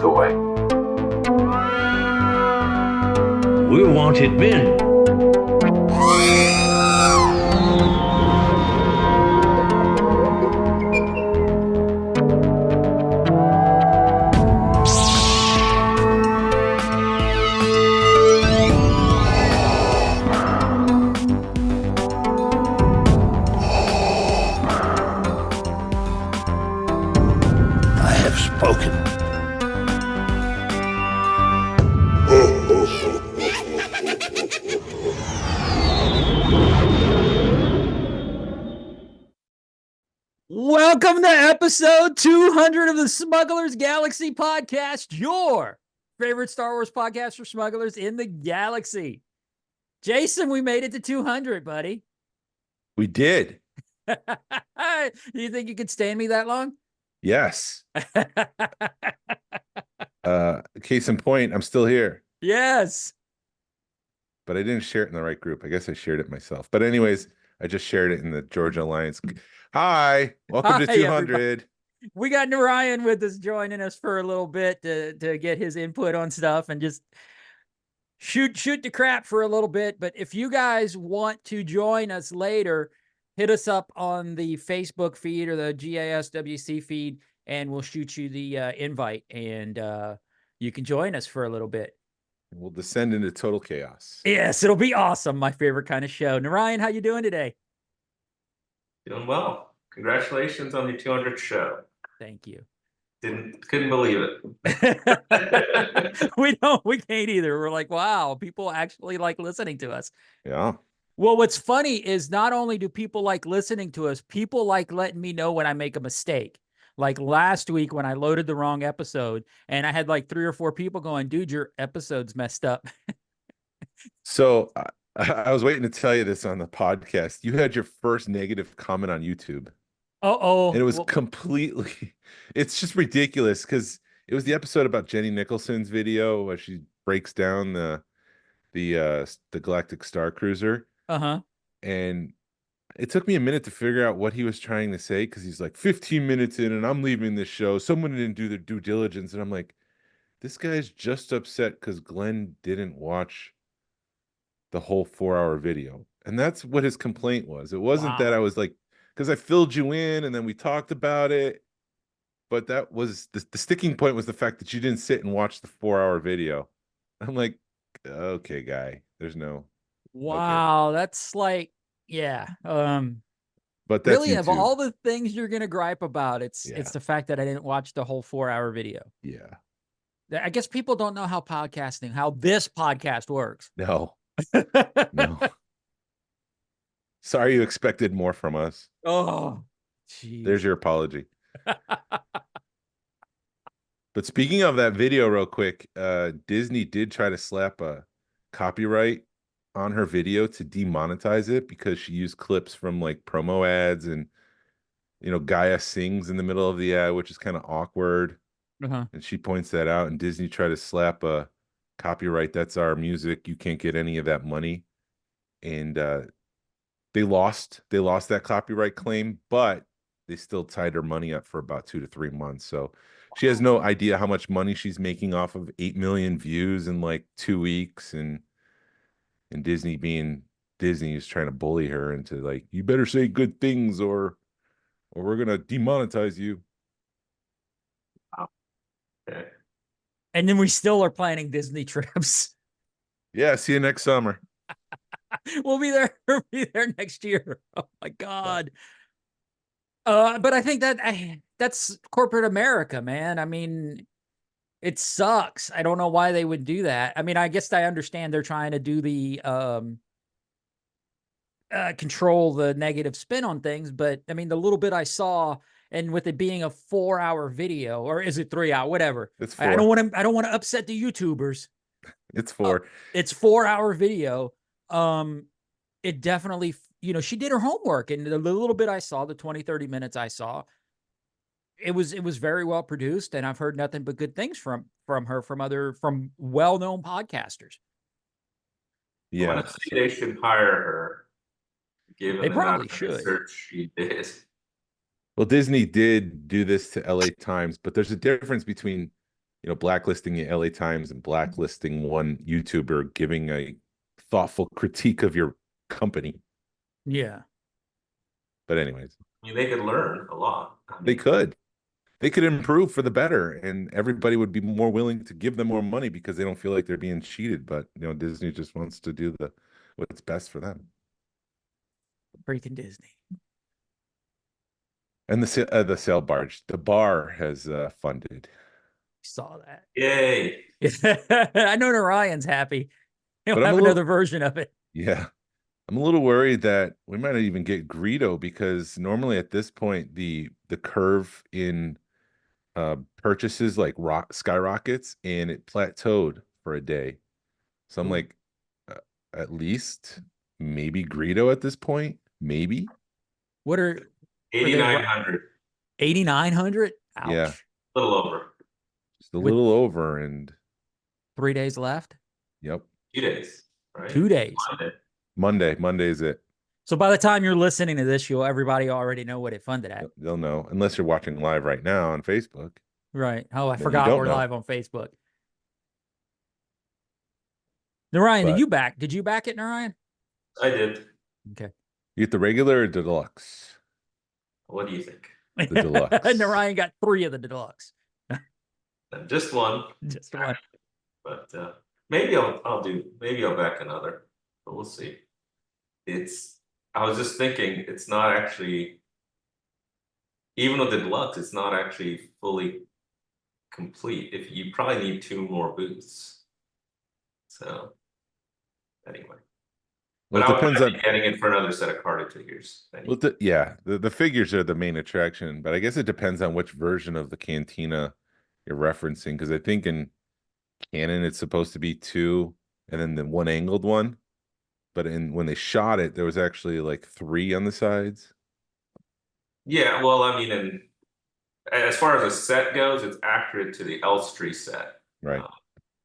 the way. We're wanted men. I have spoken. Welcome to episode 200 of the Smugglers Galaxy Podcast, your favorite Star Wars podcast for smugglers in the galaxy. Jason, we made it to 200, buddy. We did. Do you think you could stand me that long? Yes. Case in point, I'm still here, Yes. but I didn't share it in the right group. I guess I shared it myself. But anyways, I just shared it in the Georgia Alliance. Hi, welcome to Hi, 200. We got Narayan with us, joining us for a little bit to get his input on stuff and just shoot the crap for a little bit. But if you guys want to join us later, hit us up on the Facebook feed or the GASWC feed, and we'll shoot you the invite, and you can join us for a little bit. We'll descend into total chaos. Yes, it'll be awesome. My favorite kind of show. Narayan, how you doing today? Doing well. Congratulations on your 200th show. Thank you. Couldn't believe it. We can't either. We're like, wow, people actually like listening to us. Yeah. Well, what's funny is not only do people like listening to us, people like letting me know when I make a mistake. Like last week when I loaded the wrong episode, and I had like 3 or 4 people going, dude, your episode's messed up. So I was waiting to tell you this on the podcast. You had your first negative comment on YouTube. Uh-oh. And it was completely, it's just ridiculous because it was the episode about Jenny Nicholson's video where she breaks down the Galactic Star Cruiser. Uh-huh. And it took me a minute to figure out what he was trying to say, because he's like 15 minutes in and I'm leaving this show. Someone didn't do their due diligence. And I'm like, this guy's just upset because Glenn didn't watch the whole 4-hour video. And that's what his complaint was. It wasn't that I was like, because I filled you in and then we talked about it. But that was the sticking point, was the fact that you didn't sit and watch the 4-hour video. I'm like, okay, guy, there's no. Wow, okay. that's like, yeah. But that's really, YouTube. of all the things you're gonna gripe about, it's the fact that I didn't watch the whole 4-hour video. Yeah. I guess people don't know how this podcast works. No. No. Sorry you expected more from us. Oh, geez. There's your apology. But speaking of that video real quick, Disney did try to slap a copyright on her video to demonetize it because she used clips from like promo ads, and Gaia sings in the middle of the ad, which is kind of awkward. Uh-huh. And she points that out, and Disney tried to slap a copyright. That's our music. You can't get any of that money. And they lost that copyright claim, but they still tied her money up for about 2 to 3 months. So she has no idea how much money she's making off of 8 million views in like 2 weeks. And Disney, being Disney, is trying to bully her into like, you better say good things or we're going to demonetize you. Okay. And then we still are planning Disney trips. Yeah, see you next summer. We'll be there next year. Oh my God. But I think that's corporate America, man. I mean, it sucks. I don't know why they would do that. I mean, I guess I understand they're trying to do the control the negative spin on things, but I mean, the little bit I saw, and with it being a 4-hour video, or is it 3 hour, whatever. It's 4. I don't want to upset the YouTubers. It's 4. It's 4-hour video. It definitely, she did her homework, and the little bit I saw, the 20, 30 minutes I saw, it was very well produced, and I've heard nothing but good things from her, from well-known podcasters. Yeah. Honestly, they should hire her. Given They the probably amount of should. research she did. Well, Disney did do this to LA Times, but there's a difference between blacklisting the LA Times and blacklisting one YouTuber giving a thoughtful critique of your company. Yeah. But anyways, I mean, they could learn a lot. they could improve for the better, and everybody would be more willing to give them more money because they don't feel like they're being cheated. But Disney just wants to do what's best for them. Freaking Disney. And the sail barge, the bar has funded. Saw that. Yay. I know Narayan's happy. He'll But I'm have a little- another version of it. Yeah. I'm a little worried that we might not even get Greedo, because normally at this point the curve in purchases like skyrockets, and it plateaued for a day. So I'm like, at least maybe Greedo at this point, maybe. What are 8,900. 8,900? Ouch. Yeah. A little over. Just a little over, and 3 days left. yep. 2 days, right? 2 days. Monday's it. So by the time you're listening to this, everybody already know what it funded at. They'll know, unless you're watching live right now on Facebook. Right. Oh, I Then you forgot don't we're know. live on Facebook. Narayan, But- did you back it, Narayan? I did. Okay. You get the regular or deluxe? What do you think? The deluxe. Narayan got 3 of the deluxe. Just one, Just one. but maybe I'll back another, but we'll see. I was just thinking, it's not actually, even with the deluxe, it's not actually fully complete. If you probably need 2 more booths. So anyway. Well, But it I depends would on. be getting in for another set of carded figures. Well, the figures are the main attraction, but I guess it depends on which version of the cantina you're referencing, because I think in canon it's supposed to be 2 and then the one angled one, but when they shot it, there was actually like 3 on the sides. Yeah, well, I mean, and as far as a set goes, it's accurate to the Elstree set. Right.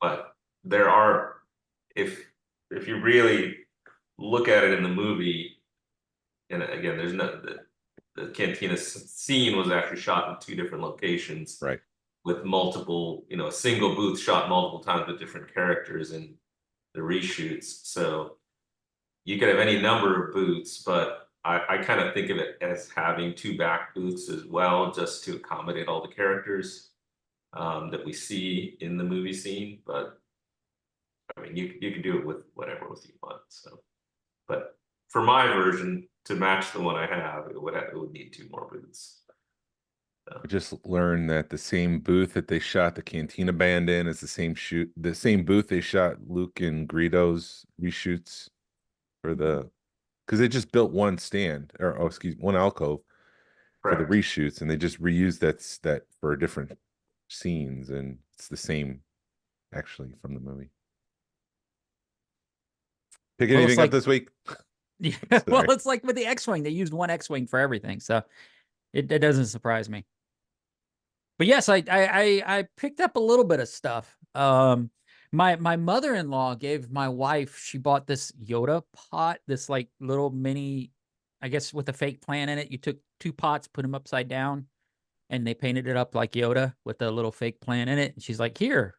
But there are, if you really look at it in the movie, and again, there's no the cantina scene was actually shot in 2 different locations, Right. with multiple, a single booth shot multiple times with different characters in the reshoots. So you could have any number of booths, but I kind of think of it as having 2 back booths as well, just to accommodate all the characters that we see in the movie scene. But I mean, you can do it with whatever with you want. So, but for my version, to match the one I have, it would need 2 more booths. I just learned that the same booth that they shot the Cantina Band in is the same booth they shot Luke and Greedo's reshoots for because they just built one stand, or one alcove for the Correct. reshoots, and they just reused that for different scenes, and it's the same actually from the movie. Pick Well, it's anything up like- this week? Yeah. Sorry. Well, it's like with the X-Wing. They used one X-Wing for everything. So it doesn't surprise me. But yes, I picked up a little bit of stuff. My mother-in-law gave my wife, she bought this Yoda pot, this like little mini, I guess with a fake plant in it. You took 2 pots, put them upside down, and they painted it up like Yoda with a little fake plant in it. And she's like, here.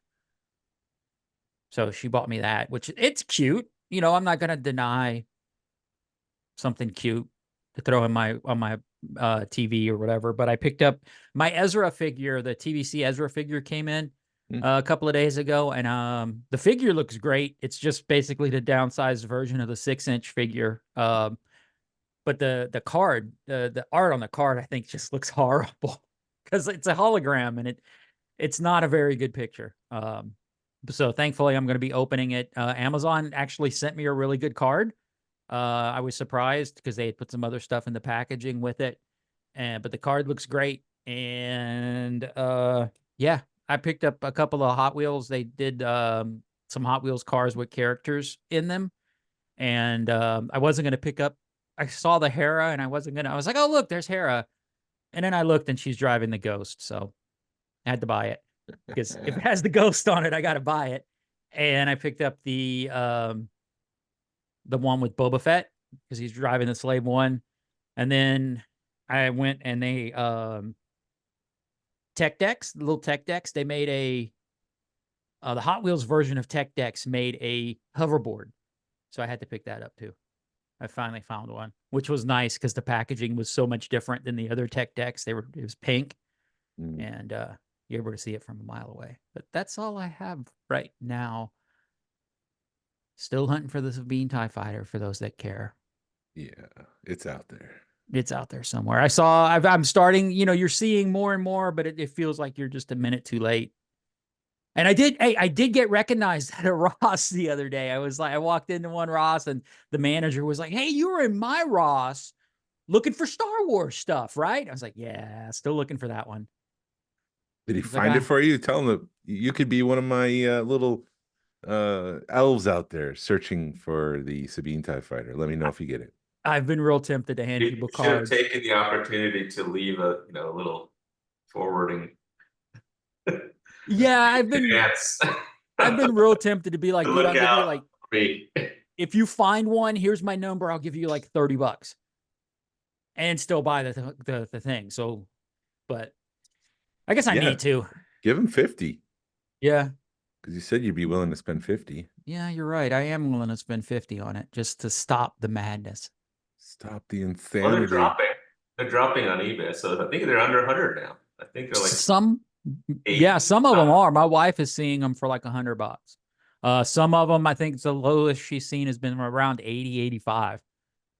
So she bought me that, which it's cute. I'm not going to deny something cute to throw on my TV or whatever. But I picked up my Ezra figure. The TVC Ezra figure came in a couple of days ago, and the figure looks great. It's just basically the downsized version of the 6-inch figure. But the card, the art on the card, I think just looks horrible because it's a hologram and it's not a very good picture. So thankfully, I'm going to be opening it. Amazon actually sent me a really good card. I was surprised because they had put some other stuff in the packaging with it, but the card looks great. And yeah, I picked up a couple of Hot Wheels. They did some Hot Wheels cars with characters in them, and I wasn't going to pick up. I saw the Hera, and I was like, oh look, there's Hera, and then I looked, and she's driving the Ghost, so I had to buy it because if it has the Ghost on it, I got to buy it. And I picked up the one with Boba Fett because he's driving the Slave One. And then I went and they little tech decks. They made the Hot Wheels version of Tech Decks made a hoverboard. So I had to pick that up too. I finally found one, which was nice because the packaging was so much different than the other Tech Decks. It was pink, and you're able to see it from a mile away. But that's all I have right now. Still hunting for the Sabine TIE Fighter for those that care. Yeah, it's out there. It's out there somewhere. I'm starting, you're seeing more and more, but it feels like you're just a minute too late. And I did get recognized at a Ross the other day. I walked into one Ross and the manager was like, "Hey, you were in my Ross looking for Star Wars stuff, right?" I was like, "Yeah, still looking for that one." Did he find it for you? Tell him that you could be one of my little elves out there searching for the Sabine TIE Fighter. Let me know if you get it. I've been real tempted to hand people cards. Should have taken the opportunity to leave a little forwarding. Yeah, I've been real tempted to be like, dude, I'll give you like, if you find one, here's my number. I'll give you like $30 and still buy the thing. So, but I guess I need to give him 50. Yeah. Because you said you'd be willing to spend 50. Yeah, you're right. I am willing to spend 50 on it just to stop the madness. Stop the insanity. Well, they're dropping on eBay. So I think they're under 100 now. I think they're like some of them are. My wife is seeing them for like $100. Some of them, I think the lowest she's seen has been around 80, 85.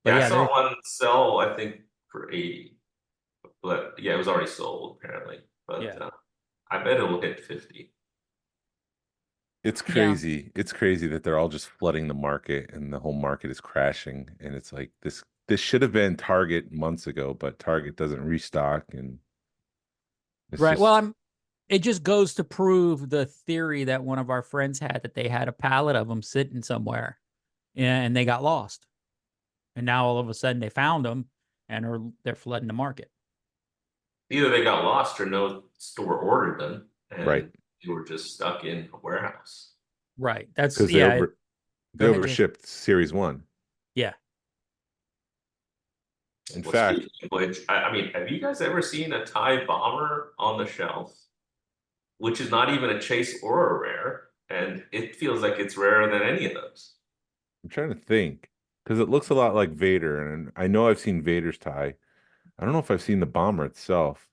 But I saw one sell, I think, for 80. But yeah, it was already sold apparently. But I bet it will hit 50. It's crazy. Yeah. It's crazy that they're all just flooding the market and the whole market is crashing. And it's like this should have been Target months ago, but Target doesn't restock. And right. Well, it just goes to prove the theory that one of our friends had, that they had a pallet of them sitting somewhere and they got lost. And now all of a sudden they found them and they're flooding the market. Either they got lost or no store ordered them. And right. They were just stuck in a warehouse. Right. That's because they overshipped Series 1. Yeah. In fact, which I mean, have you guys ever seen a TIE bomber on the shelf? Which is not even a chase or a rare, and it feels like it's rarer than any of those. I'm trying to think, because it looks a lot like Vader, and I know I've seen Vader's TIE. I don't know if I've seen the bomber itself.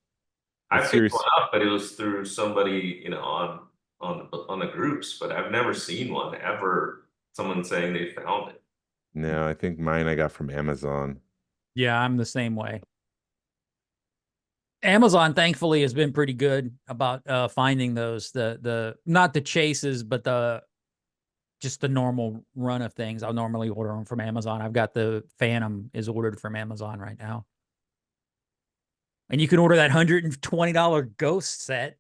I picked one up, but it was through somebody, on the groups, but I've never seen one ever. Someone saying they found it. No, I think mine I got from Amazon. Yeah, I'm the same way. Amazon, thankfully, has been pretty good about finding those. The not the chases, but just the normal run of things. I'll normally order them from Amazon. I've got the Phantom is ordered from Amazon right now. And you can order that $120 Ghost set.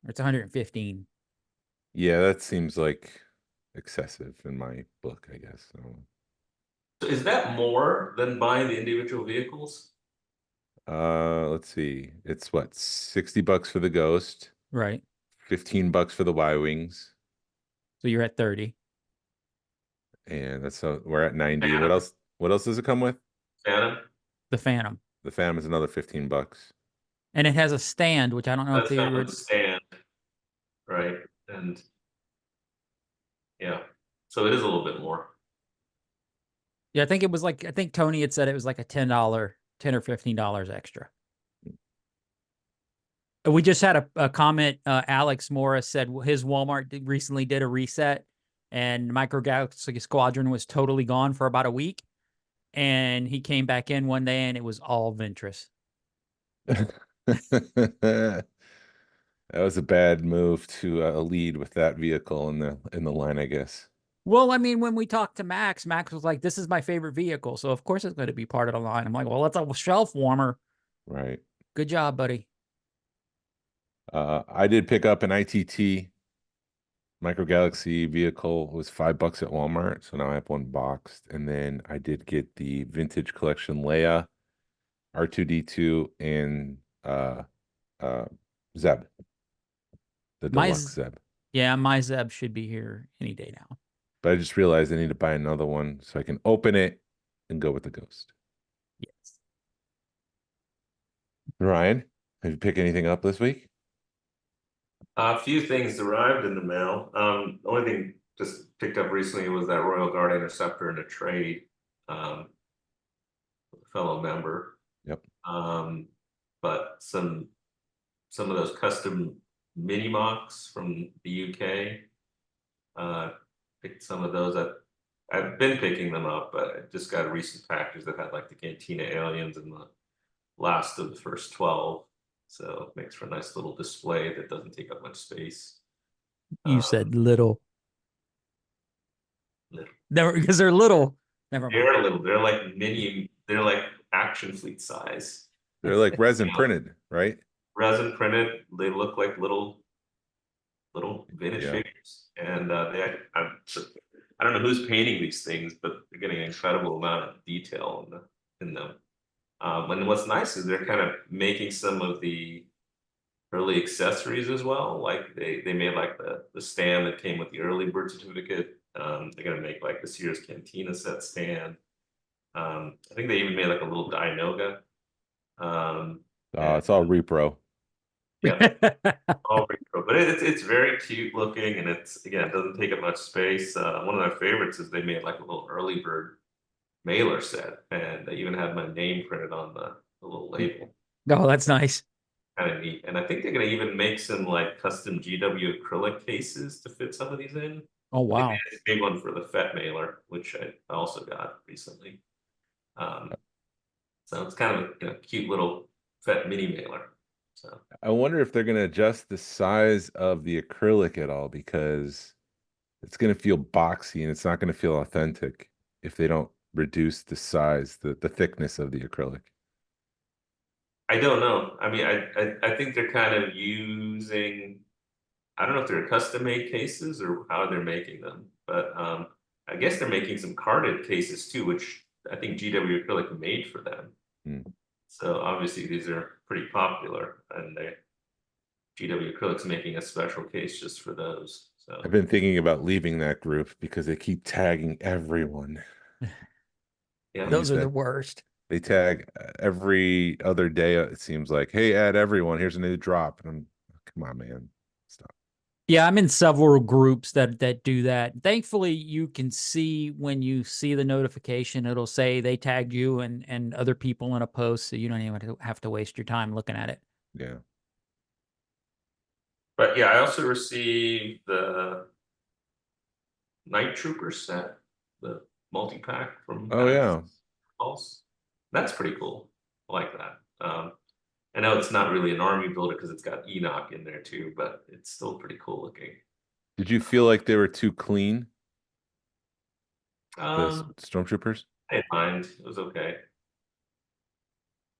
Or it's $115. Yeah, that seems like excessive in my book, I guess. So is that more than buying the individual vehicles? Let's see. It's what, $60 for the Ghost, right? $15 for the Y-Wings. So you're at 30. And we're at 90. Phantom. What else does it come with? Phantom. The Phantom. The Phantom is another $15. And it has a stand, which I don't know if they were stand. Right. And yeah. So it is a little bit more. Yeah, I think Tony had said it was like a $10 or $15 extra. We just had a comment. Alex Morris said his Walmart recently did a reset and Micro Galaxy Squadron was totally gone for about a week. And he came back in one day and it was all Ventress. That was a bad move to lead with that vehicle in the line, I guess. Well, I mean, when we talked to Max was like, "This is my favorite vehicle, so of course it's going to be part of the line." I'm like, "Well, that's a shelf warmer." Right. Good job, buddy. I did pick up an ITT Micro Galaxy vehicle. It was $5 at Walmart, so now I have one boxed. And then I did get the Vintage Collection Leia, R2D2, and Zeb, the deluxe Zeb. Yeah, my Zeb should be here any day now. But I just realized I need to buy another one so I can open it and go with the Ghost. Yes. Ryan, have you picked anything up this week? A few things arrived in the mail. The only thing just picked up recently was that Royal Guard Interceptor in a trade, um, with a fellow member. Yep. But some of those custom mini mocks from the UK. Picked some of those up. I've been picking them up, but I just got a recent package that had like the Cantina aliens and the last of the first 12. So it makes for a nice little display that doesn't take up much space. You Um, said little. Little. Never, because they're little. Never mind. They're little, they're like mini, they're like action fleet size. They're like resin printed, right? Resin printed, they look like little vintage Yeah. figures. And I don't know who's painting these things, but they're getting an incredible amount of detail in them. And what's nice is they're kind of making some of the early accessories as well. Like they made like the stand that came with the early bird certificate. They're gonna make like the Sears Cantina set stand. I think they even made like a little Dianoga. It's all repro. Yeah, all retro, but it's very cute looking, and it's again, it doesn't take up much space. One of my favorites is they made like a little early bird mailer set, and they even had my name printed on the little label. Oh, that's nice. Kind of neat. And I think they're gonna even make some like custom GW acrylic cases to fit some of these in. Oh, wow. I think they made one for the FET mailer, which I also got recently. So it's kind of a cute little FET mini mailer. So I wonder if they're going to adjust the size of the acrylic at all, because it's going to feel boxy and it's not going to feel authentic if they don't reduce the size, the thickness of the acrylic. I don't know. I mean, I think they're kind of using, I don't know if they're custom made cases or how they're making them, but I guess they're making some carded cases too, which I think GW Acrylic made for them. So obviously these are pretty popular, and GW Acrylic's making a special case just for those. So I've been thinking about leaving that group because they keep tagging everyone. yeah, Those are the worst. They tag every other day. It seems like, hey, add everyone. Here's a new drop. And I'm, come on, man, stop. Yeah, I'm in several groups that do that. Thankfully, you can see when you see the notification, it'll say they tagged you and other people in a post, so you don't even have to waste your time looking at it. Yeah. but yeah, I also received the Night Trooper set, the multi-pack from Oh, yeah. Pulse. That's pretty cool. I like that. I know it's not really an army builder because it's got Enoch in there too, but it's still pretty cool looking. Did you feel like they were too clean, the Um, stormtroopers? I didn't mind. It was okay.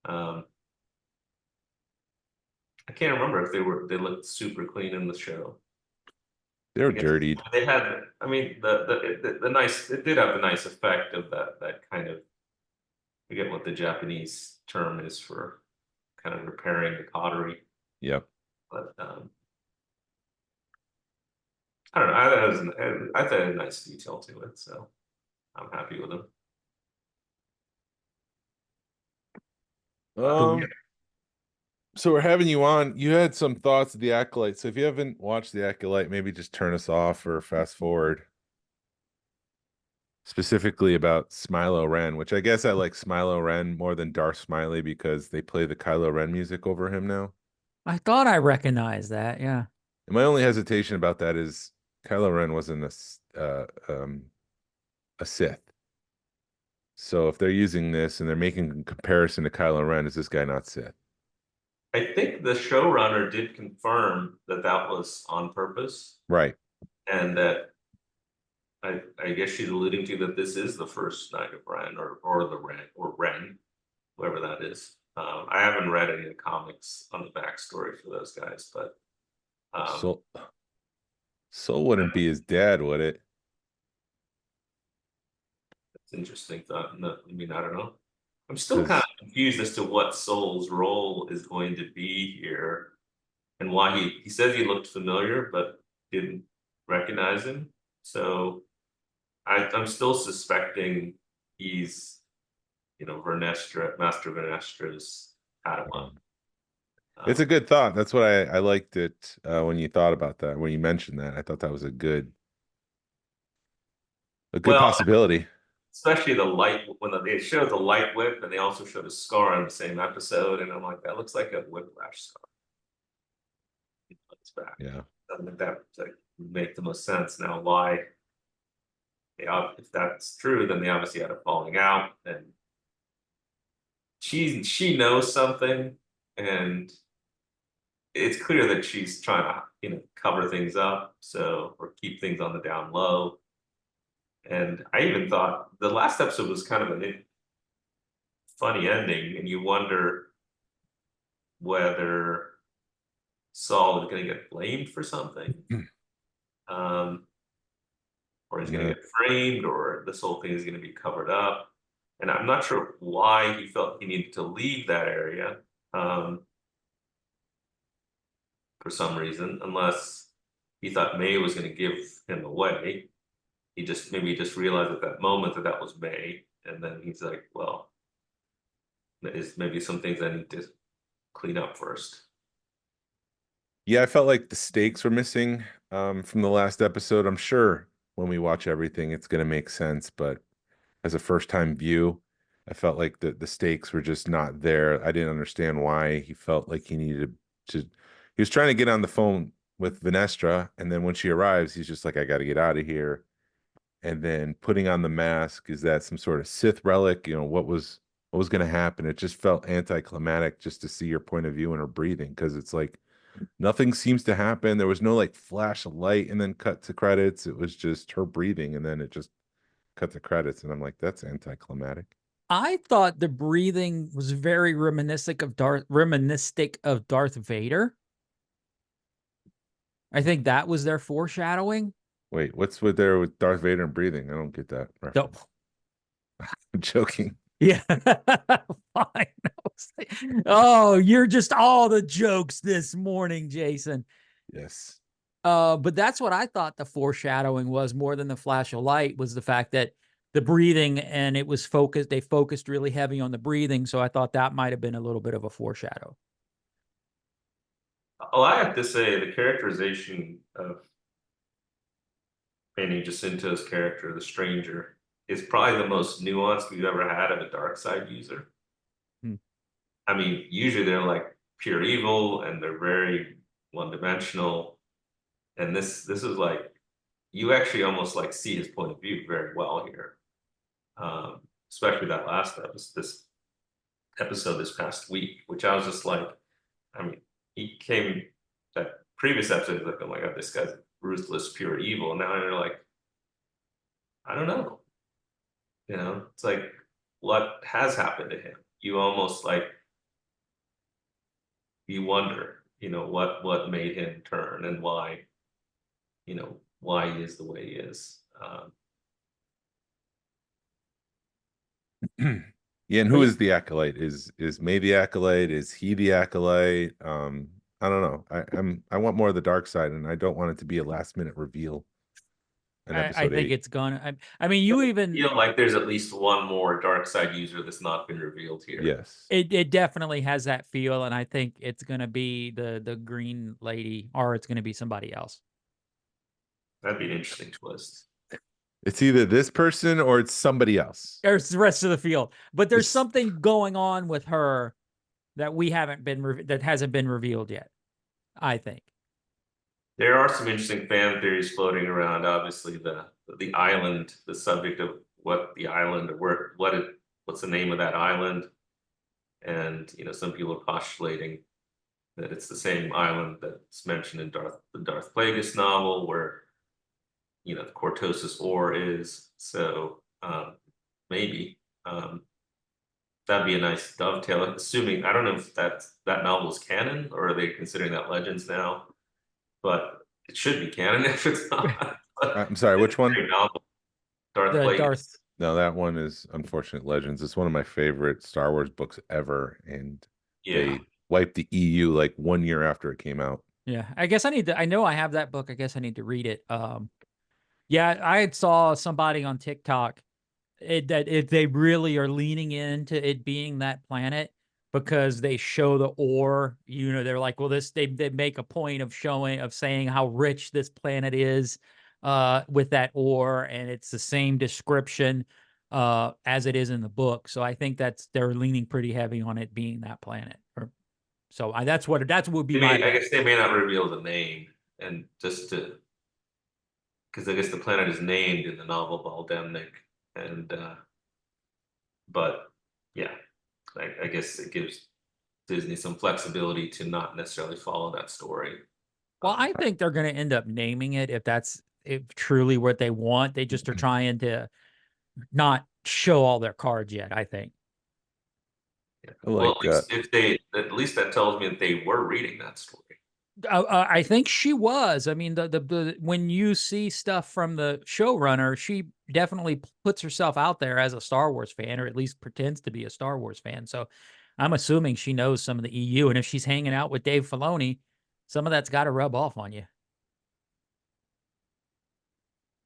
I can't remember if they looked super clean in the show. They were I guess dirtied. They had, I mean, the nice. It did have the nice effect of that kind of. I forget what the Japanese term is for kind of repairing the pottery, Yep. but I don't know. I thought it had a nice detail to it, so I'm happy with them. So we're having you on. You had some thoughts of the Acolyte. So if you haven't watched the Acolyte, maybe just turn us off or fast forward. Specifically about Smilo Ren, which I guess I like Smilo Ren more than Darth Smiley because they play the Kylo Ren music over him now. I thought I recognized that. Yeah. And my only hesitation about that is Kylo Ren wasn't a Sith. So if they're using this and they're making a comparison to Kylo Ren, is this guy not Sith? I think the showrunner did confirm that was on purpose, Right. and that I guess she's alluding to that this is the first Knight of Ren or the Ren or Ren, whoever that is. I haven't read any of the comics on the backstory for those guys, but Soul wouldn't be his dad, would it? it's interesting thought. No, I mean, I don't know. I'm still kind of confused as to what Soul's role is going to be here, and why he says he looked familiar but didn't recognize him. So I'm still suspecting he's, Vernestra, Master Vernestra's Padawan. It's a good thought. That's what I liked it when you thought about that, when you mentioned that. I thought that was a good Well, possibility. especially the light when they showed the light whip, and they also showed a scar on the same episode, and I'm like, that looks like a whiplash scar. It's back. Yeah. Doesn't make that like, make the most sense now. Why? If that's true, then they obviously had a falling out, and she knows something, and it's clear that she's trying to cover things up, or keep things on the down low. And I even thought the last episode was kind of a funny ending, and you wonder whether Saul is going to get blamed for something, or he's going to get framed, or this whole thing is going to be covered up. And I'm not sure why he felt he needed to leave that area for some reason, unless he thought May was going to give him away. He just realized at that moment that was May, and then he's like, well, there's maybe some things I need to clean up first. Yeah, I felt like the stakes were missing from the last episode. I'm sure when we watch everything, it's going to make sense, but as a first-time view, I felt like the stakes were just not there. I didn't understand why he felt like he needed to. He was trying to get on the phone with Venestra, and then when she arrives, he's just like, I got to get out of here. And then putting on the mask, is that some sort of Sith relic? What was going to happen? It just felt anticlimactic just to see her point of view and her breathing, because it's like nothing seems to happen. There was no like flash of light and then cut to credits. It was just her breathing, and then it just cut the credits, and I'm like, that's anticlimactic. I thought the breathing was very reminiscent of Darth Vader. I think that was their foreshadowing. Wait, what's with Darth Vader and breathing? I don't get that reference. No. I'm joking. Yeah. Fine. Oh, you're just all the jokes this morning, Jason. Yes. But that's what I thought the foreshadowing was, more than the flash of light, was the fact that the breathing, and it was focused. They focused really heavy on the breathing. So I thought that might have been a little bit of a foreshadow. Oh, I have to say the characterization of Manny Jacinto's character, the stranger, is probably the most nuanced we've ever had of a dark side user. I mean, usually they're like pure evil and they're very one-dimensional. And this is like, you actually almost like see his point of view very well here. Especially that last episode this past week, which I was just like, I mean, that previous episode, like, oh my God, this guy's ruthless, pure evil. And now you're like, I don't know. It's like, what has happened to him? You almost like, you wonder, what made him turn, and why, why he is the way he is. Yeah, and who is the acolyte? Is May the acolyte? Is he the acolyte? I don't know. I want more of the dark side, and I don't want it to be a last minute reveal. I think it's gonna. I mean, you even feel like there's at least one more dark side user that's not been revealed here. Yes, it definitely has that feel, and I think it's gonna be the green lady, or it's gonna be somebody else. That'd be an interesting twist. It's either this person or it's somebody else. There's the rest of the field, but there's something going on with her that that hasn't been revealed yet, I think. There are some interesting fan theories floating around. Obviously, the island, the subject of what the island, or what's the name of that island, and some people are postulating that it's the same island that's mentioned in the Darth Plagueis novel, where the Cortosis ore is. So maybe that'd be a nice dovetail. Assuming, I don't know if that novel is canon, or are they considering that Legends now? But it should be canon if it's not. I'm sorry, which one? Darth Plagueis. No, that one is Unfortunate Legends. It's one of my favorite Star Wars books ever, and they wiped the EU like 1 year after it came out. Yeah, I guess I know I have that book. I guess I need to read it. Yeah, I saw somebody on TikTok that if they really are leaning into it being that planet, because they show the ore. They're like, well, they make a point of saying how rich this planet is with that ore, and it's the same description as it is in the book. So I think they're leaning pretty heavy on it being that planet. That's what would be my I bet. guess they may not reveal the name, and just to because I guess the planet is named in the novel Baldemnik, and but yeah, I guess it gives Disney some flexibility to not necessarily follow that story. Well, I think they're going to end up naming it if truly what they want. They just are trying to not show all their cards yet, I think. Yeah. Well, Like, at least that tells me that they were reading that story. I think she was. I mean, the when you see stuff from the showrunner, she definitely puts herself out there as a Star Wars fan, or at least pretends to be a Star Wars fan. So I'm assuming she knows some of the EU, and if she's hanging out with Dave Filoni, some of that's got to rub off on you.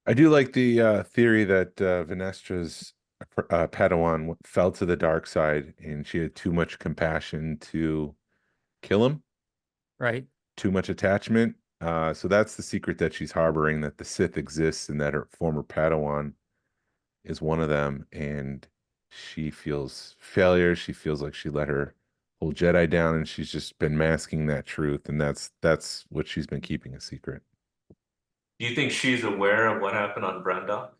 I do like the theory that Venestra's Padawan fell to the dark side and she had too much compassion to kill him, Right. too much attachment. So that's the secret that she's harboring, that the Sith exists and that her former Padawan is one of them. And she feels failure. She feels like she let her whole Jedi down, and she's just been masking that truth. And that's what she's been keeping a secret. Do you think she's aware of what happened on Brenda?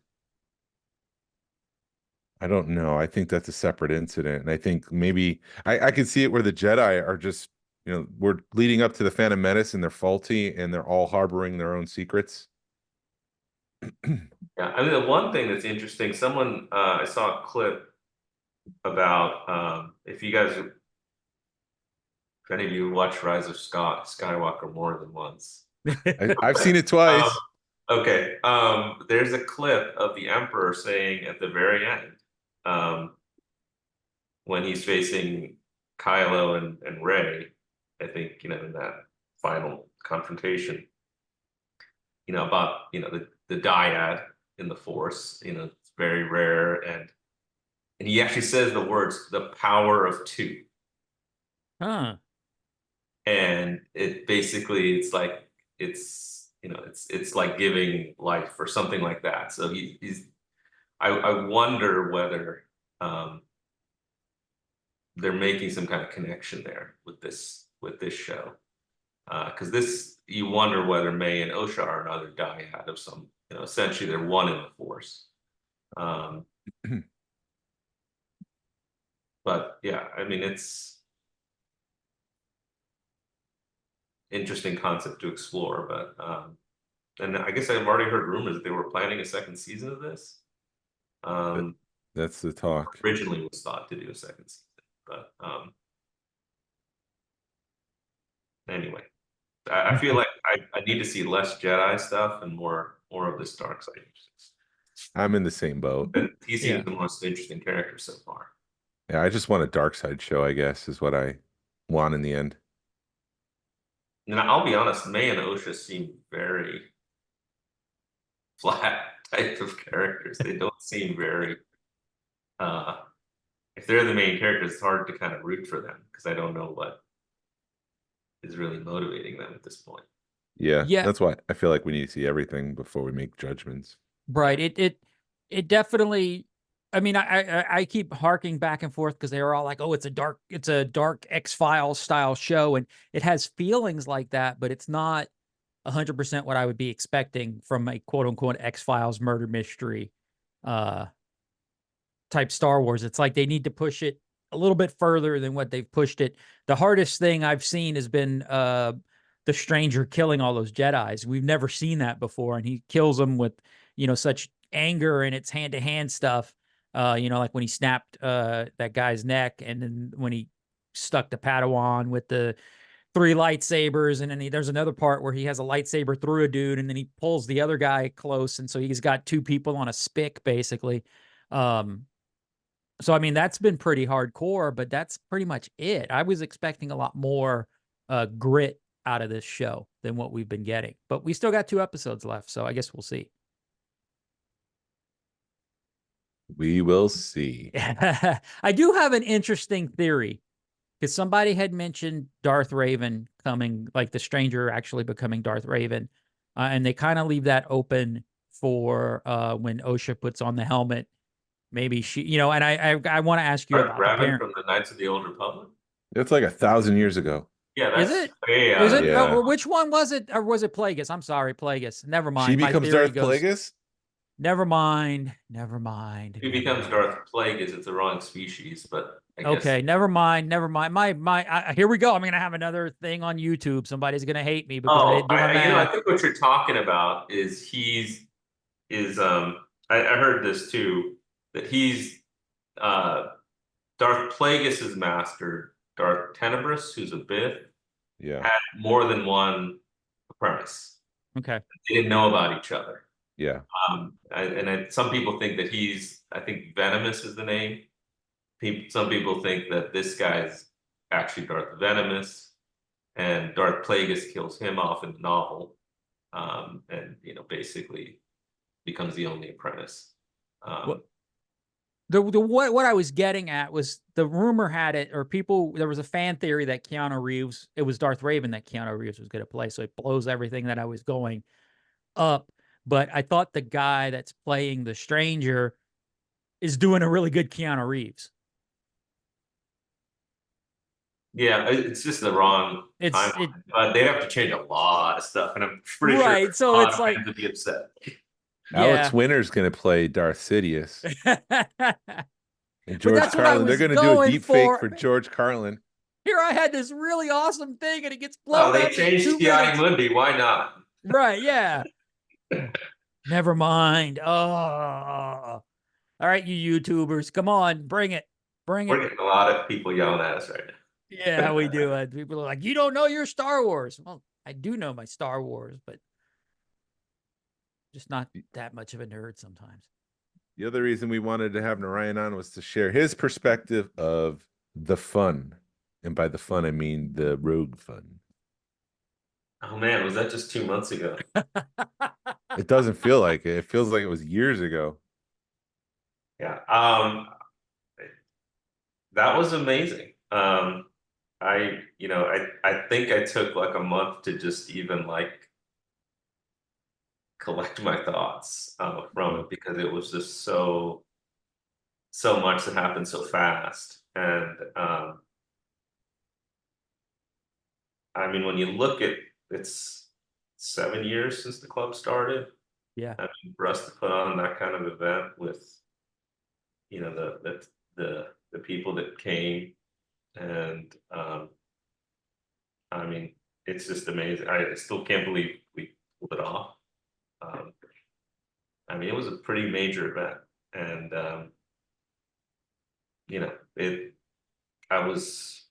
I don't know. I think that's a separate incident. And I think maybe I can see it where the Jedi are just, we're leading up to the Phantom Menace and they're faulty and they're all harboring their own secrets. Yeah, I mean, the one thing that's interesting, I saw a clip about if any of you watch Rise of Skywalker more than once. I've seen it twice. Okay, there's a clip of the Emperor saying at the very end, when he's facing Kylo and Rey, I think, in that final confrontation, about, the dyad in the Force, it's very rare. And he actually says the words, the power of two. Huh. And it basically, it's like, it's like giving life or something like that. So I wonder whether they're making some kind of connection there with this show, because you wonder whether May and Osha are another dyad of some, essentially they're one in the Force. But yeah, I mean, it's interesting concept to explore, but and I guess I've already heard rumors that they were planning a second season of this. That's the talk. Originally was thought to do a second season, but anyway, I feel like I need to see less Jedi stuff and more of this dark side. I'm in the same boat. He seems the most interesting character so far. Yeah, I just want a dark side show, I guess, is what I want in the end. And I'll be honest, May and Osha seem very flat type of characters. They don't seem very if they're the main characters, it's hard to kind of root for them because I don't know what is really motivating them at this point. Yeah, that's why I feel like we need to see everything before we make judgments. Right. It definitely. I mean, I keep harking back and forth because they were all like, "Oh, it's a dark X-Files style show," and it has feelings like that, but it's not 100% what I would be expecting from a quote unquote X-Files murder mystery type Star Wars. It's like they need to push it a little bit further than what they've pushed it. The hardest thing I've seen has been the Stranger killing all those Jedis. We've never seen that before, and he kills them with such anger, and it's hand-to-hand stuff. Like when he snapped that guy's neck, and then when he stuck the Padawan with the 3 lightsabers, and then there's another part where he has a lightsaber through a dude, and then he pulls the other guy close, and so he's got 2 people on a spick, basically. So I mean, that's been pretty hardcore, but that's pretty much it. I was expecting a lot more grit out of this show than what we've been getting, but we still got 2 episodes left, so I guess we'll see. We will see. I do have an interesting theory because somebody had mentioned Darth Raven coming, like the stranger actually becoming Darth Raven, and they kind of leave that open for when Osha puts on the helmet. Maybe she, and I want to ask you Darth about the Revan parent. from the Knights of the Old Republic. It's like 1,000 years ago. Yeah, Is that's it? way Is out it? of Yeah. Or which one was it? Or was it Plagueis? I'm sorry, Plagueis. Never mind. She My becomes theory Darth goes. Plagueis? Never mind. Never mind. He never becomes mind. Darth Plagueis. It's the wrong species, but I guess. Okay, never mind. Never mind. Here we go. I'm gonna have another thing on YouTube. Somebody's gonna hate me because I Oh, didn't do my I math. think what you're talking about is I heard this too, that he's Darth Plagueis' master, Darth Tenebris, who's a Bith, Yeah. had more than one apprentice. Okay. They didn't know about each other. Yeah. Some people think that I think Venomous is the name. Some people think that this guy's actually Darth Venomous, and Darth Plagueis kills him off in the novel, and basically becomes the only apprentice. What what I was getting at was the rumor had it, or people, there was a fan theory that Keanu Reeves, it was Darth Raven that Keanu Reeves was going to play, so it blows everything that I was going up. But I thought the guy that's playing the stranger is doing a really good Keanu Reeves. Yeah, it's just the wrong time. They'd have to change a lot of stuff, and I'm pretty sure so a lot it's of like, fans would be upset. Alex Winter's going to play Darth Sidious. And George that's what I Carlin. They're was going to do a going deep fake for. for George Carlin. Here I had this really awesome thing, and it gets blown They up in changed 2 Gianni minutes. Mundi. Why not? Right? Yeah. Never mind. Oh, all right, you YouTubers, come on, bring it, We're getting a lot of people yelling at us right now. Yeah, we do. People are like, "You don't know your Star Wars." Well, I do know my Star Wars, but just not that much of a nerd sometimes. The other reason we wanted to have Narayan on was to share his perspective of the fun. And by the fun, I mean the rogue fun. Oh man, was that just 2 months ago? It doesn't feel like it. It feels like it was years ago. Yeah. That was amazing. I think I took like a month to just even like collect my thoughts from it, because it was just so much that happened so fast. And I mean, when you look at, it's 7 years since the club started. Yeah. I mean, for us to put on that kind of event with, the people that came, and I mean, it's just amazing. I still can't believe we pulled it off. I mean, it was a pretty major event, and I was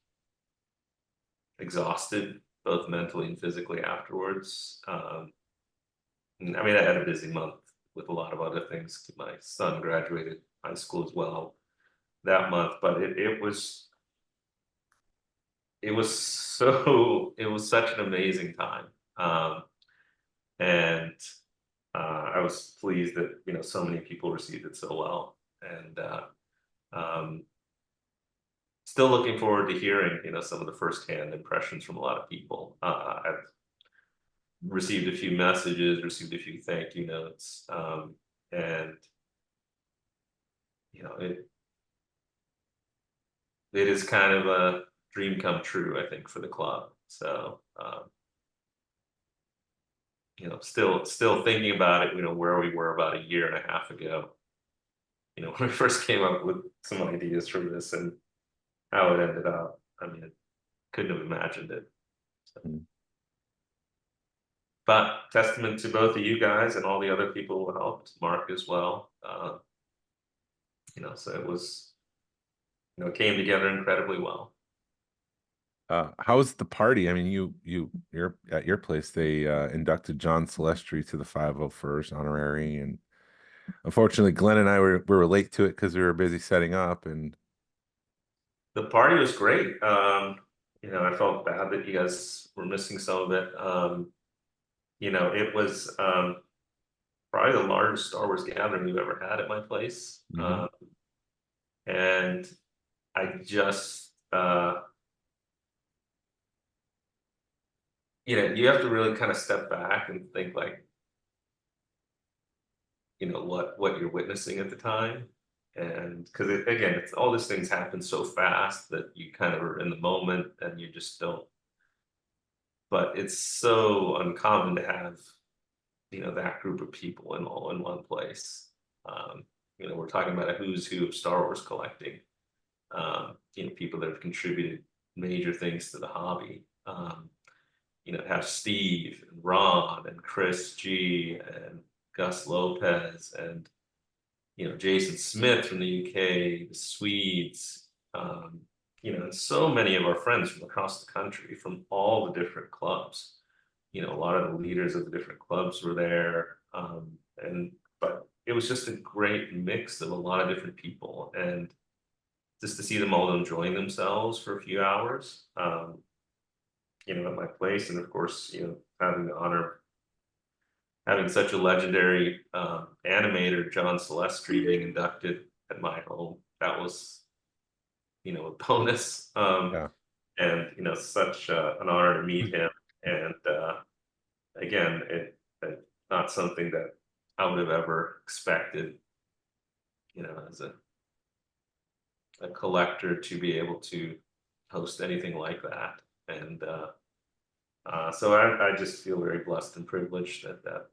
exhausted both mentally and physically afterwards. I mean, I had a busy month with a lot of other things. My son graduated high school as well that month, but it was such an amazing time. And I was pleased that so many people received it so well, and still looking forward to hearing some of the firsthand impressions from a lot of people. I've received a few messages, received a few thank you notes, and it is kind of a dream come true, I think, for the club. So still thinking about it, where we were about a year and a half ago, when we first came up with some ideas for this and how it ended up. I mean, I couldn't have imagined it. So. But testament to both of you guys and all the other people who helped, Mark as well. So it was, it came together incredibly well. How was the party? I mean, you're at your place. They inducted John Celestri to the 501st honorary, and unfortunately, Glenn and I were late to it because we were busy setting up. And the party was great. I felt bad that you guys were missing some of it. It was probably the largest Star Wars gathering we've ever had at my place. Mm-hmm. And I just you have to really kind of step back and think like, what you're witnessing at the time. And because again, it's all these things happen so fast that you kind of are in the moment and you just don't. But it's so uncommon to have, that group of people all in one place. We're talking about a who's who of Star Wars collecting. People that have contributed major things to the hobby. Have Steve and Ron and Chris G and Gus Lopez and Jason Smith from the UK, the Swedes, and so many of our friends from across the country from all the different clubs. A lot of the leaders of the different clubs were there, but it was just a great mix of a lot of different people, and just to see them all enjoying themselves for a few hours, at my place, and of course, having the honor of having such a legendary animator, John Celestri, being inducted at my home. That was, a bonus. Yeah. And, such an honor to meet him. And again, it not something that I would have ever expected, as a collector to be able to host anything like that. And so I just feel very blessed and privileged that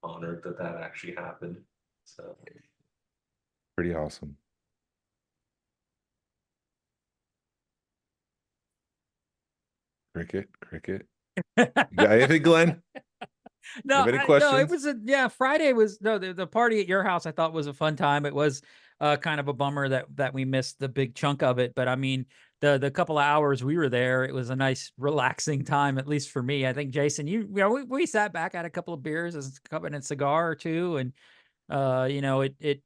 honored that actually happened. So Pretty awesome. Cricket. You got anything, Glenn? No, Have any no, it questions? was Friday was the party at your house. I thought was a fun time. It was kind of a bummer that we missed the big chunk of it, but I mean the couple of hours we were there, it was a nice relaxing time, at least for me. I think Jason, we sat back, had a couple of beers, a cup and a cigar or two, and it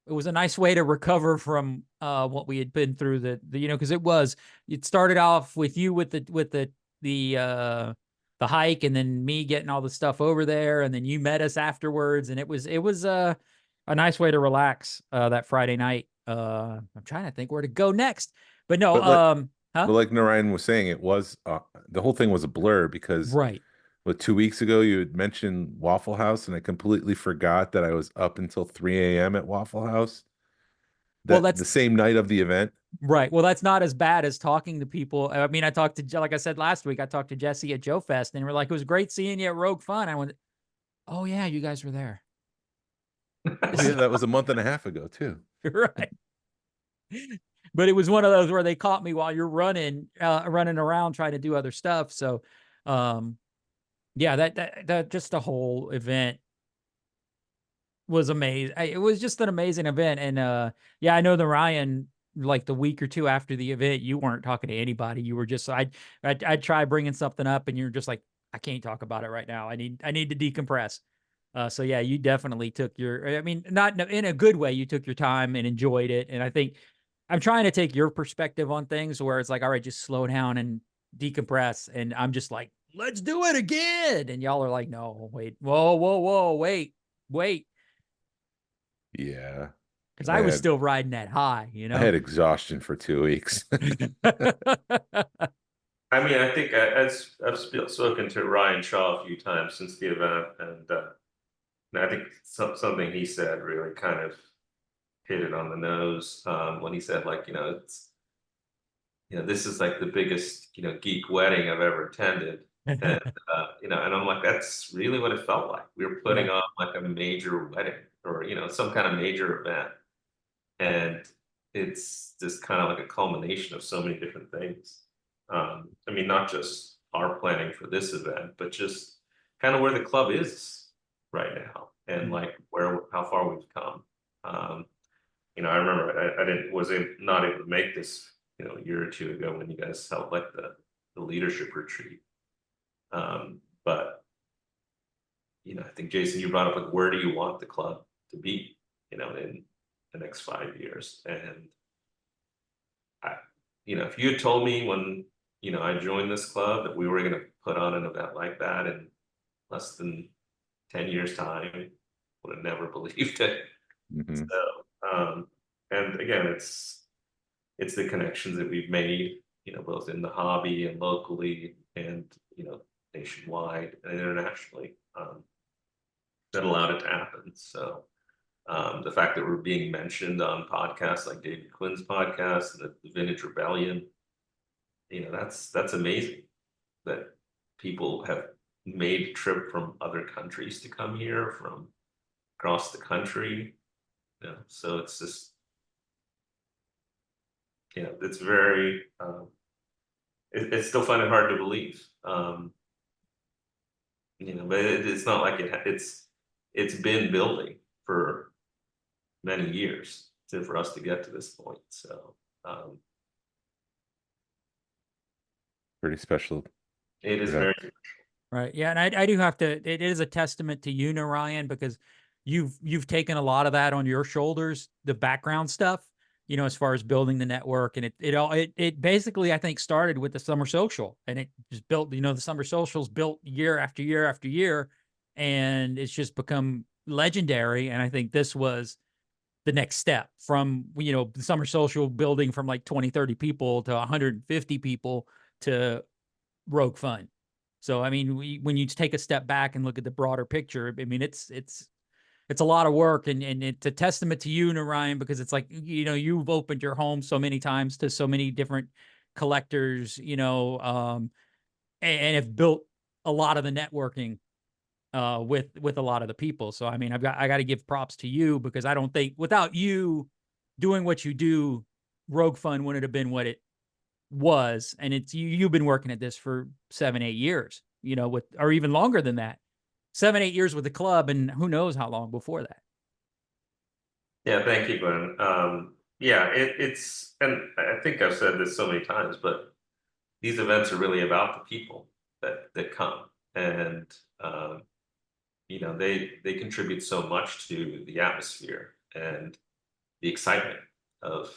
was a nice way to recover from what we had been through, because it started off with you with the hike, and then me getting all the stuff over there, and then you met us afterwards, and it was a nice way to relax that Friday night. I'm trying to think where to go next, but no, But like Narayan was saying, it was the whole thing was a blur because right. 2 weeks ago you had mentioned Waffle House, and I completely forgot that I was up until 3 a.m. at Waffle House. Well, That's the same night of the event. Right. Well, that's not as bad as talking to people. I mean, I talked to, like I said last week, I talked to Jesse at Joe Fest, and we're like, it was great seeing you at Rogue Fun. I went, oh yeah, you guys were there. Oh yeah, that was a month and a half ago too. Right. But it was one of those where they caught me while you're running around trying to do other stuff. So, yeah, that just the whole event was amazing. It was just an amazing event. And, yeah, I know the Ryan, like the week or two after the event, you weren't talking to anybody. You were just, I'd try bringing something up, and you're just like, I can't talk about it right now. I need to decompress. So yeah, you definitely took I mean, not in a good way. You took your time and enjoyed it. And I think I'm trying to take your perspective on things where it's like, all right, just slow down and decompress. And I'm just like, let's do it again. And y'all are like, no, wait, whoa, wait. Yeah. Because I was still riding that high, I had exhaustion for 2 weeks. I mean, I think I've spoken to Ryan Shaw a few times since the event, and I think something he said really kind of hit it on the nose when he said, like, it's, this is like the biggest, geek wedding I've ever attended. And, and I'm like, that's really what it felt like. We were putting on like a major wedding or, some kind of major event. And it's just kind of like a culmination of so many different things. I mean, not just our planning for this event, but just kind of where the club is right now and like how far we've come. I remember I not able to make this, a year or two ago when you guys held like the leadership retreat. But I think Jason, you brought up like, where do you want the club to be, in the next 5 years? And if you had told me when, I joined this club that we were going to put on an event like that in less than 10 years time, would have never believed it. Mm-hmm. So, and again, it's the connections that we've made, both in the hobby and locally and, nationwide and internationally, that allowed it to happen. So the fact that we're being mentioned on podcasts like David Quinn's podcast and the Vintage Rebellion, that's amazing that people have made a trip from other countries to come here from across the country. So it's just, it's very, it's still find it hard to believe. But it's not like it's been building for many years for us to get to this point. So Pretty special. it is Yeah. very Right. Yeah. And I do have to, it is a testament to you, Narayan, because you've taken a lot of that on your shoulders, the background stuff, as far as building the network. And it basically, I think, started with the summer social, and it just built, the summer socials built year after year after year, and it's just become legendary. And I think this was the next step from, the summer social building from like 20, 30 people to 150 people to Rogue Fun. So, I mean, when you take a step back and look at the broader picture, I mean, it's a lot of work, and it's a testament to you, Narayan, because it's like, you've opened your home so many times to so many different collectors, and have built a lot of the networking with a lot of the people. So, I mean, I got to give props to you, because I don't think without you doing what you do, Rogue Fun wouldn't have been what it was. And it's you've been working at this for 7-8 years, or even longer than that. 7-8 years with the club, and who knows how long before that. Yeah, thank you, Glenn. Yeah, it's, and I think I've said this so many times, but these events are really about the people that come, and they contribute so much to the atmosphere and the excitement of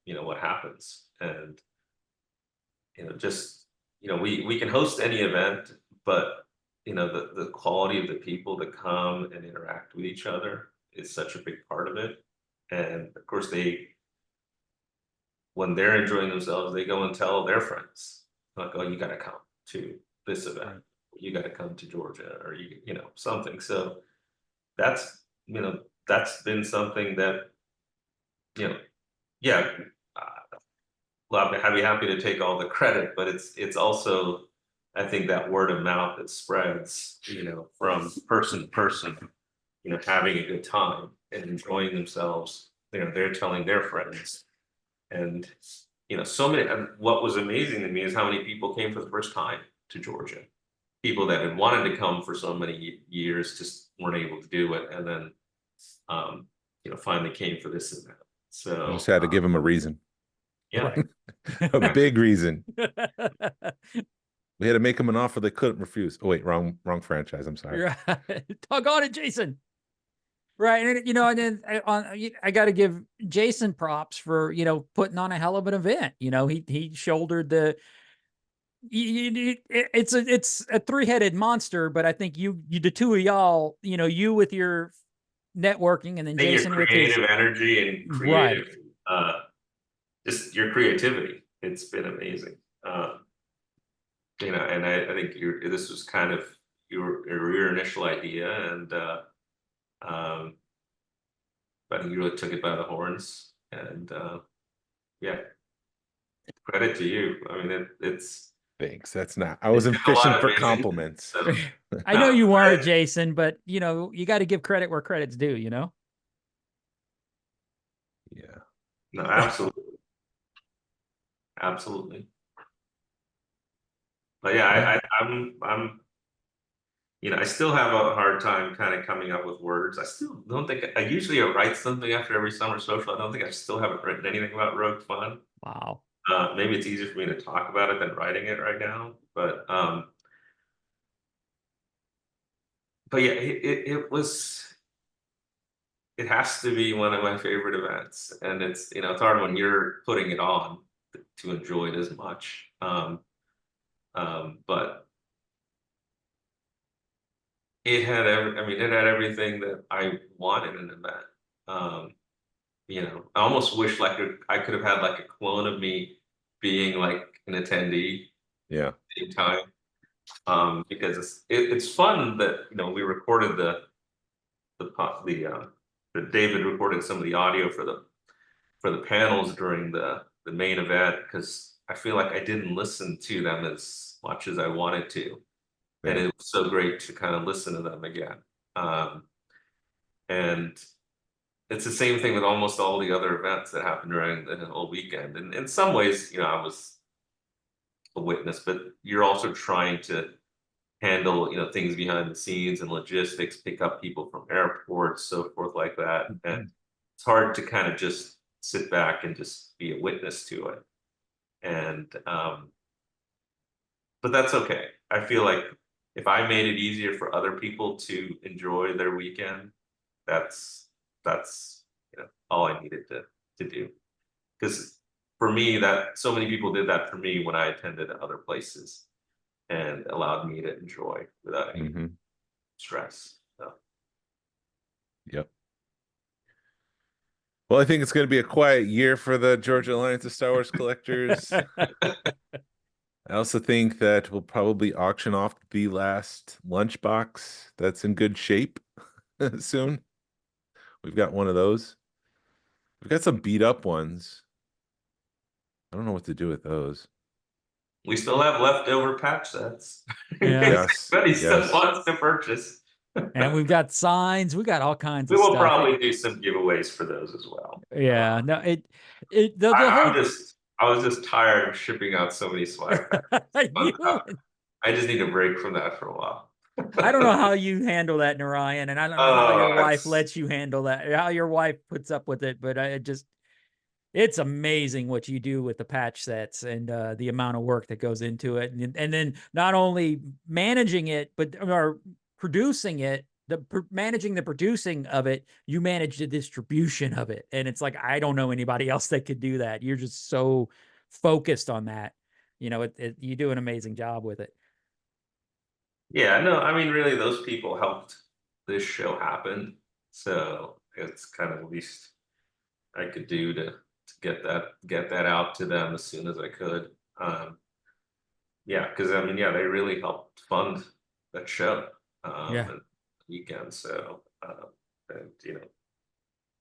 what happens. And we can host any event, but the quality of the people that come and interact with each other is such a big part of it. And of course, when they're enjoying themselves, they go and tell their friends, like, oh, you got to come to this event. Right. You got to come to Georgia, or something. So that's been something that yeah, well, I'd be happy to take all the credit, but it's also, I think, that word of mouth that spreads, from person to person, having a good time and enjoying themselves. They're telling their friends, and so many. And what was amazing to me is how many people came for the first time to Georgia. People that had wanted to come for so many years just weren't able to do it, and then finally came for this event. So I just had to give him a reason. Yeah. Right. A big reason. We had to make them an offer they couldn't refuse. Oh wait, wrong franchise. I'm sorry. Right. Tug on it, Jason. Right, and and then I got to give Jason props for putting on a hell of an event. He shouldered the. It's a three-headed monster, but I think the two of y'all, you with your networking, and then Jason your with his creative energy and creative, just your creativity. It's been amazing. And I think this was kind of your initial idea, and I think you really took it by the horns, and yeah, credit to you. I mean, it's. Thanks. That's not. I wasn't a lot fishing of for amazing compliments. stuff. I know you weren't, Jason, but you got to give credit where credit's due. Yeah. No, absolutely, absolutely. But yeah, I'm I still have a hard time kind of coming up with words. I still don't think I usually write something after every summer social. I don't think I still haven't written anything about Rogue Fun. Wow. Maybe it's easier for me to talk about it than writing it right now. But yeah, it has to be one of my favorite events, and it's it's hard when you're putting it on to enjoy it as much. But it had it had everything that I want in an event. I almost wish I could have had like a clone of me being like an attendee Yeah. at the same time. Because it's fun that, we recorded that David recorded some of the audio for the panels during the main event, because I feel like I didn't listen to them as much as I wanted to. And Yeah. it was so great to kind of listen to them again. And it's the same thing with almost all the other events that happened during the whole weekend. And in some ways, I was a witness, but you're also trying to handle, things behind the scenes and logistics, pick up people from airports, so forth like that. And it's hard to kind of just sit back and just be a witness to it. And but that's okay. I feel like if I made it easier for other people to enjoy their weekend, that's all I needed to do. Because for me, that so many people did that for me when I attended other places and allowed me to enjoy without any stress. So. Yep. Well, I think it's going to be a quiet year for the Georgia Alliance of Star Wars collectors. I also think that we'll probably auction off the last lunchbox that's in good shape soon. We've got one of those. We've got some beat up ones. I don't know what to do with those. We still have leftover patch sets. Yeah. Yes. Everybody still Yes. wants to purchase. And we've got signs. We got all kinds We of will stuff. probably do some giveaways for those as well. Yeah. No, the I whole was just tired of shipping out so many swag packs. I just need a break from that for a while. I don't know how you handle that, Narayan, and I don't know how your wife lets you handle that, how your wife puts up with it, but it's amazing what you do with the patch sets and the amount of work that goes into it. And then not only managing it, but or producing it, managing the producing of it, you manage the distribution of it. And it's like, I don't know anybody else that could do that. You're just so focused on that. You do an amazing job with it. Yeah, no, I mean, really, those people helped this show happen. So it's kind of the least I could do to get that out to them as soon as I could. Yeah, because I mean, yeah, they really helped fund that show. Yeah. And weekend. So, and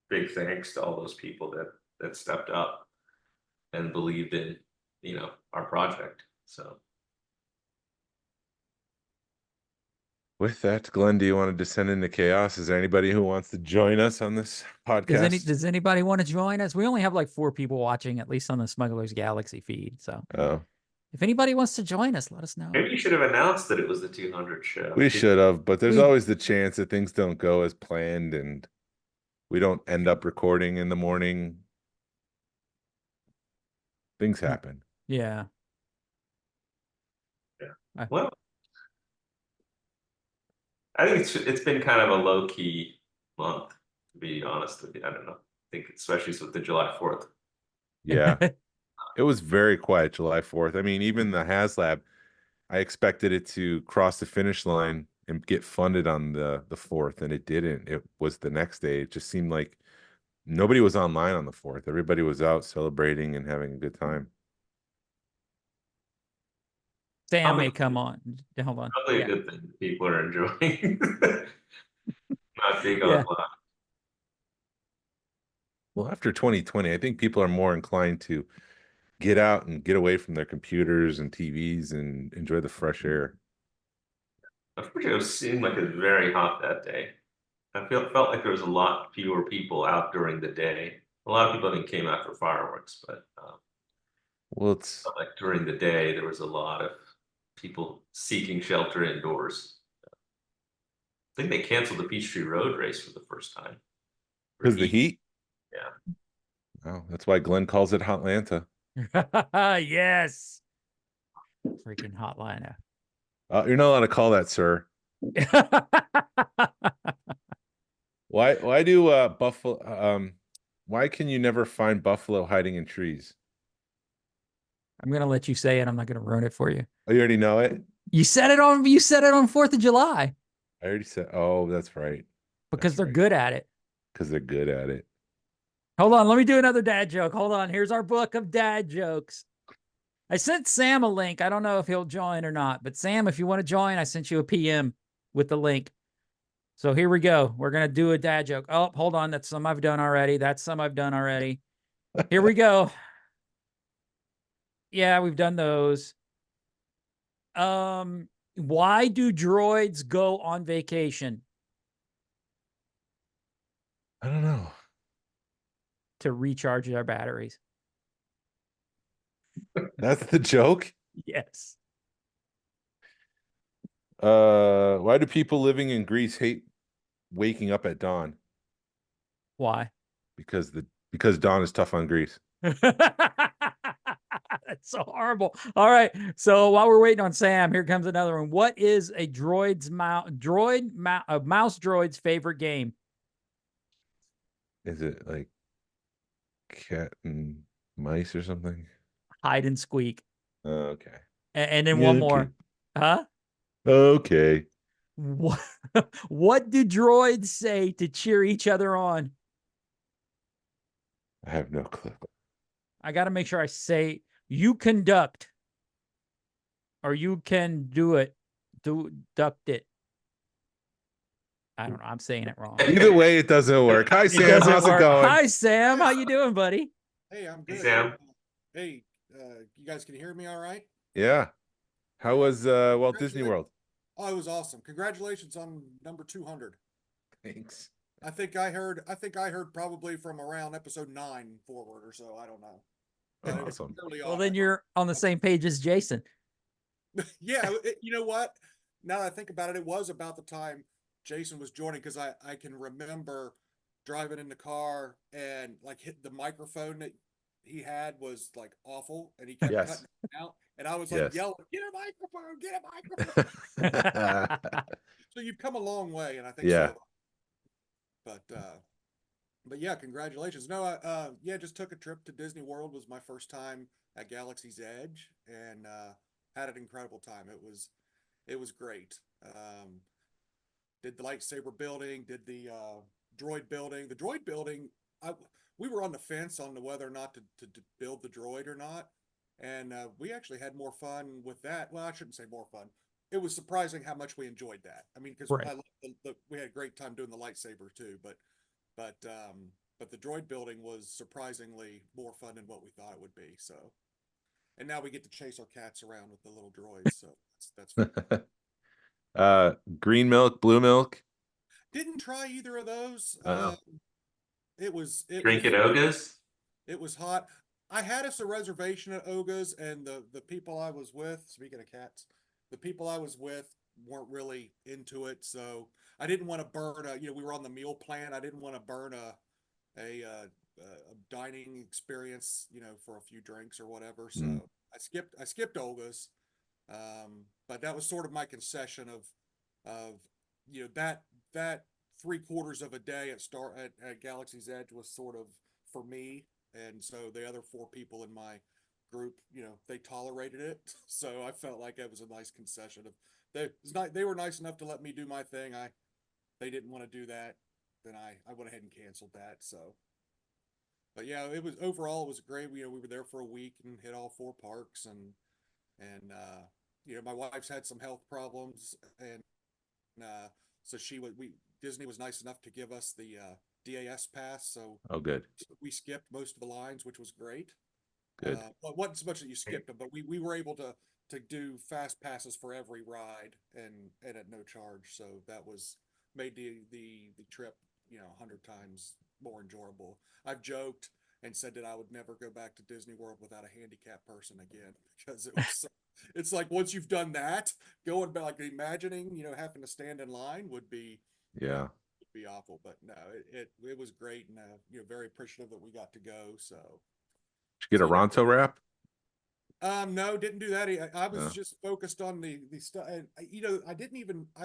big thanks to all those people that stepped up and believed in our project. So. With that, Glenn, do you want to descend into chaos? Is there anybody who wants to join us on this podcast? Does anybody want to join us? We only have like 4 people watching, at least on the Smugglers Galaxy feed. So if anybody wants to join us, let us know. Maybe you should have announced that it was the 200 show. We should have, but there's always the chance that things don't go as planned and we don't end up recording in the morning. Things happen. Yeah. Yeah. Well, I think it's been kind of a low key month, to be honest with you. I don't know. I think especially with the July 4th. Yeah. It was very quiet July 4th. I mean, even the HasLab, I expected it to cross the finish line and get funded on the 4th, and it didn't. It was the next day. It just seemed like nobody was online on the 4th. Everybody was out celebrating and having a good time. Sam may come on. Hold on. Probably a good thing people are enjoying. Not being online. Well, after 2020, I think people are more inclined to get out and get away from their computers and TVs and enjoy the fresh air. Unfortunately, it seemed like it was very hot that day. I felt like there was a lot fewer people out during the day. A lot of people I think came out for fireworks, but well, it's like during the day there was a lot of people seeking shelter indoors. I think they canceled the Peachtree Road race for the first time. Because the heat? Yeah. Oh, that's why Glenn calls it Hotlanta. Yes. Freaking Hotlanta. You're not allowed to call that, sir. Why do buffalo why can you never find buffalo hiding in trees? I'm gonna let you say it. I'm not gonna ruin it for you. Oh, you already know it? You said it on 4th of July. I already said, oh, that's right. Because they're good at it. Because they're good at it. Hold on, let me do another dad joke. Hold on. Here's our book of dad jokes. I sent Sam a link. I don't know if he'll join or not, but Sam, if you want to join, I sent you a PM with the link. So here we go. We're going to do a dad joke. Oh, hold on. That's some I've done already. That's some I've done already. Here we go. Yeah, we've done those. Why do droids go on vacation? I don't know. To recharge their batteries. That's the joke. Yes. Why do people living in Greece hate waking up at dawn? Why? Because dawn is tough on Greece. That's so horrible. All right. So while we're waiting on Sam, here comes another one. What is a mouse droid's favorite game? Is it like cat and mice or something? Hide and squeak. Okay. And then one more. Huh? Okay. What do droids say to cheer each other on? I have no clue. I got to make sure I say you conduct or you can do it. Duct it. I don't know. I'm saying it wrong. Either way, it doesn't work. Hi, Sam. doesn't How's it work. going? Hi, Sam. How you doing, buddy? Hey, I'm Hey, good. Sam. Hey, you guys can hear me all right? Yeah. How was Walt Disney World? Oh, it was awesome. Congratulations on number 200. Thanks. I think I heard probably from around episode 9 forward or so. I don't know. But it was Awesome. early Well, on. then you're on the same page as Jason. Yeah, you know what? Now that I think about it, it was about the time Jason was joining because I can remember driving in the car and like hit the microphone that he had was like awful and he kept Yes. cutting it out. And I was like Yes. yelling, get a microphone. So you've come a long way, and I think Yeah. so. But yeah, congratulations. No, yeah, just took a trip to Disney World. Was my first time at Galaxy's Edge, and had an incredible time. It was great. Did the lightsaber building, did the droid building. The droid building, we were on the fence on whether or not to build the droid or not. And we actually had more fun with that. Well, I shouldn't say more fun. It was surprising how much we enjoyed that. I mean, because Right. we had a great time doing the lightsaber too. But the droid building was surprisingly more fun than what we thought it would be. So, and now we get to chase our cats around with the little droids. So that's fun. Green milk, blue milk. Didn't try either of those. Oh. Drinking Ogas? It was hot. I had us a reservation at Oga's, and the people I was with, speaking of cats, the people I was with weren't really into it. So I didn't want to burn we were on the meal plan. I didn't want to burn a dining experience, for a few drinks or whatever. So I skipped Oga's. But that was sort of my concession of that 3/4 of a day at Galaxy's Edge was sort of for me. And so the other 4 people in my group, they tolerated it. So I felt like it was a nice concession of they were nice enough to let me do my thing. They didn't want to do that. Then I went ahead and canceled that. So, but yeah, it was great. We were there for a week and hit all 4 parks and my wife's had some health problems and so Disney was nice enough to give us the DAS pass, so Good. we skipped most of the lines, which was great. Good. Well, it wasn't so much that you skipped them, but we were able to do fast passes for every ride and at no charge. So that made the trip 100 times more enjoyable. I've joked and said that I would never go back to Disney World without a handicapped person again because it was it's like once you've done that, going back, like imagining having to stand in line would be be awful. But no, it was great, and very appreciative that we got to go. So Did you get a Ronto wrap? No, didn't do that. I was just focused on the stuff, and I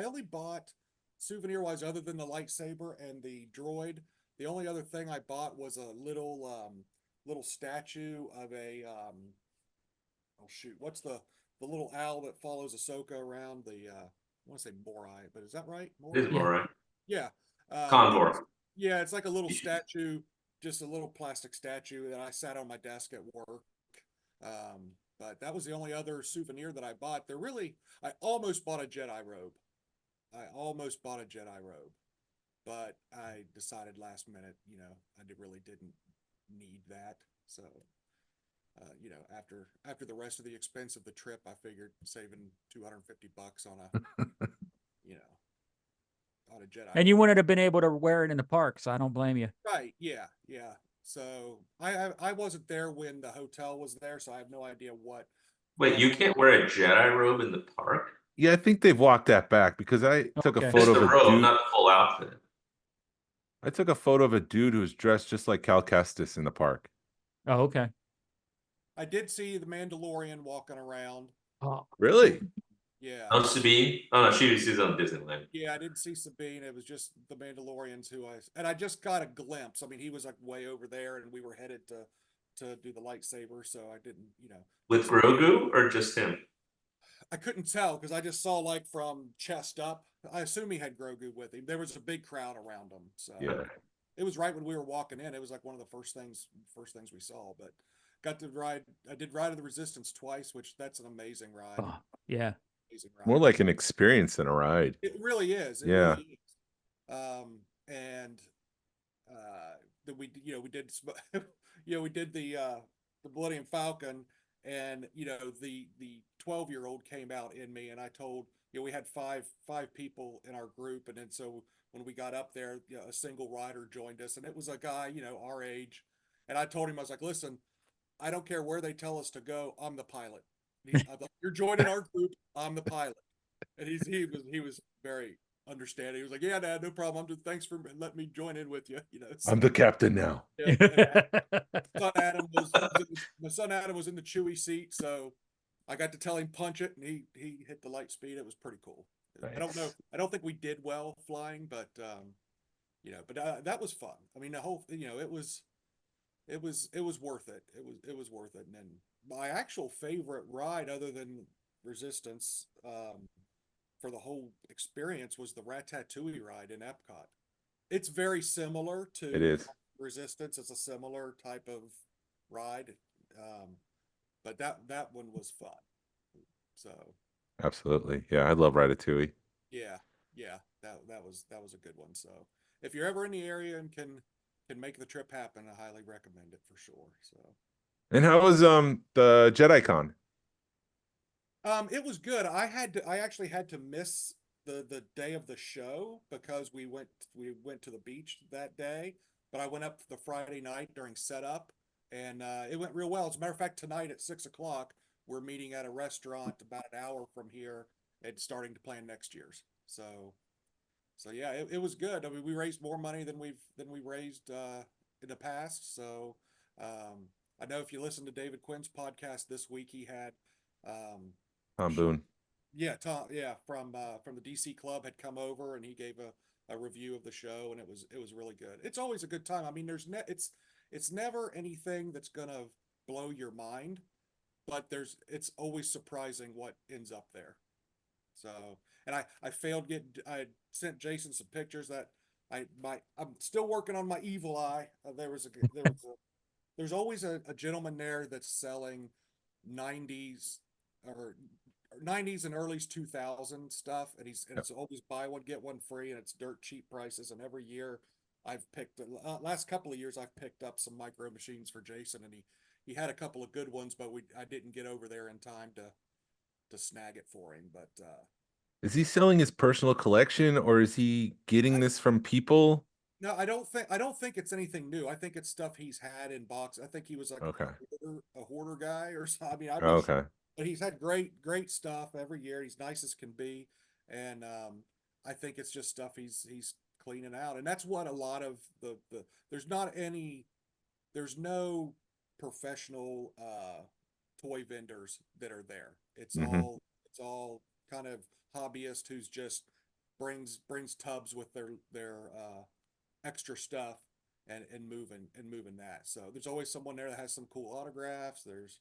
only bought souvenir wise, other than the lightsaber and the droid. The only other thing I bought was a little statue of a what's the little owl that follows Ahsoka around I want to say Morai, but is that right? It is Morai. Yeah. Condor. Yeah, it's like a little statue, just a little plastic statue that I sat on my desk at work. But that was the only other souvenir that I bought. I almost bought a Jedi robe. But I decided last minute, really didn't need that. So, after the rest of the expense of the trip, I figured saving $250 on you on a Jedi. And you wouldn't have been able to wear it in the park, so I don't blame you. Right? Yeah, yeah. So I wasn't there when the hotel was there, so I have no idea what. Wait, you can't wear a Jedi robe in the park? Yeah, I think they've walked that back because I took a Okay. Just photo the of a robe, dude. not the full outfit. I took a photo of a dude who was dressed just like Cal Kestis in the park. Oh, okay. I did see the Mandalorian walking around. Oh, Really? Yeah. Oh, Sabine? Oh no, she's on Disneyland. Yeah, I didn't see Sabine. It was just the Mandalorians and I just got a glimpse. I mean, he was like way over there, and we were headed to do the lightsaber, so I didn't, With Grogu or just him? I couldn't tell because I just saw like from chest up. I assume he had Grogu with him. There was a big crowd around him, so Yeah. it was right when we were walking in. It was like one of the first things we saw. But got to ride. I did Ride of the Resistance twice, which that's an amazing ride. oh, yeah. Amazing ride. More like an experience than a ride. It really is. It Yeah. really is. And that we did, we did the Millennium Falcon, and the 12-year-old came out in me, and I told we had five people in our group, and then so when we got up there, a single rider joined us, and it was a guy our age, and I told him, I was like, listen, I don't care where they tell us to go, I'm the pilot. I'm like, you're joining our group, I'm the pilot. And he was very understanding. He was like, yeah, Dad, no problem. Thanks for letting me join in with you. So, I'm the captain now. yeah, my son Adam was in the Chewy seat, so I got to tell him punch it, and he hit the light speed. It was pretty cool. Nice. I don't think we did well flying, but that was fun. I mean, the whole it was worth it. It was worth it. And then my actual favorite ride, other than Resistance, for the whole experience, was the Ratatouille ride in Epcot. It's very similar to It is. Resistance. It's a similar type of ride, but that one was fun. So Absolutely. Yeah, I love Ratatouille. yeah, that was a good one. So if you're ever in the area and can make the trip happen, I highly recommend it for sure. So. And how was the JediCon? It was good. I actually had to miss the day of the show because we went to the beach that day, but I went up the Friday night during setup, and it went real well. As a matter of fact, tonight at 6 o'clock, we're meeting at a restaurant about an hour from here and starting to plan next year's. So yeah, it was good. I mean, we raised more money than we raised in the past. So I know if you listen to David Quinn's podcast this week, he had Tom Boone. yeah, Tom, yeah, from the DC Club had come over, and he gave a review of the show, and it was really good. It's always a good time. I mean, it's never anything that's gonna blow your mind, but it's always surprising what ends up there. So, and I sent Jason some pictures that I'm still working on my evil eye. There's always a gentleman there that's selling 90s or 90s and early 2000 stuff, and it's always buy one get one free, and it's dirt cheap prices. And every year I've picked last couple of years I've picked up some micro machines for Jason, and he had a couple of good ones, but I didn't get over there in time to snag it for him. But is he selling his personal collection, or is he getting this from people? no, I don't think it's anything new. I think it's stuff he's had in box. I think he was like Okay. a hoarder guy or something. I mean, I'm Oh, not sure. okay. But he's had great stuff every year. He's nice as can be, and I think it's just stuff he's cleaning out, and that's what a lot of the there's no professional toy vendors that are there. It's all kind of hobbyist who's just brings tubs with their extra stuff and moving that. So there's always someone there that has some cool autographs. There was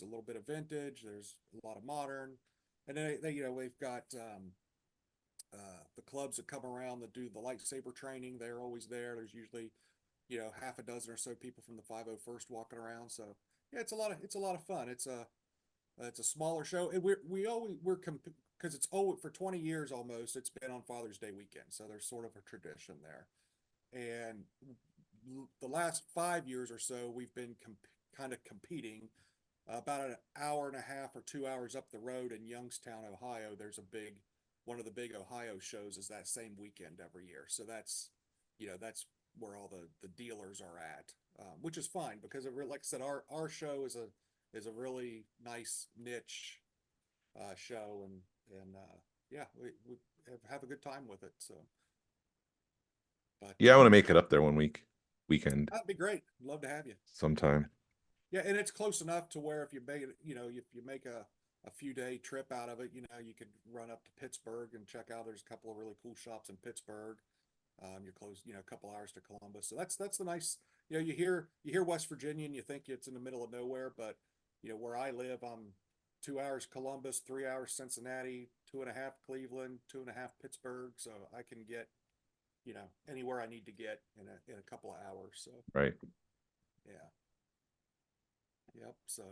a little bit of vintage. There's a lot of modern, and then we've got the clubs that come around that do the lightsaber training. They're always there. There's usually half a dozen or so people from the 501st walking around. So Yeah, it's a lot of fun. It's a smaller show, and because it's always for 20 years almost. It's been on Father's Day weekend, so there's sort of a tradition there. And the last 5 years or so, we've been kind of competing. About an hour and a half or 2 hours up the road in Youngstown, Ohio, there's one of the big Ohio shows is that same weekend every year. So that's where all the dealers are at, which is fine because like I said, our show is a really nice niche show, and yeah, we have a good time with it. So, but Yeah, I want to make it up there one weekend that'd be great. Love to have you sometime. Yeah, and it's close enough to where if you make it, if you make a few day trip out of it, you could run up to Pittsburgh and check out. There's a couple of really cool shops in Pittsburgh. You're close, a couple hours to Columbus. So that's the nice, you hear West Virginia and you think it's in the middle of nowhere, but where I live, I'm 2 hours Columbus, 3 hours Cincinnati, 2.5 Cleveland, 2.5 Pittsburgh. So I can get, anywhere I need to get in a couple of hours. So Right. yeah. Yep. So,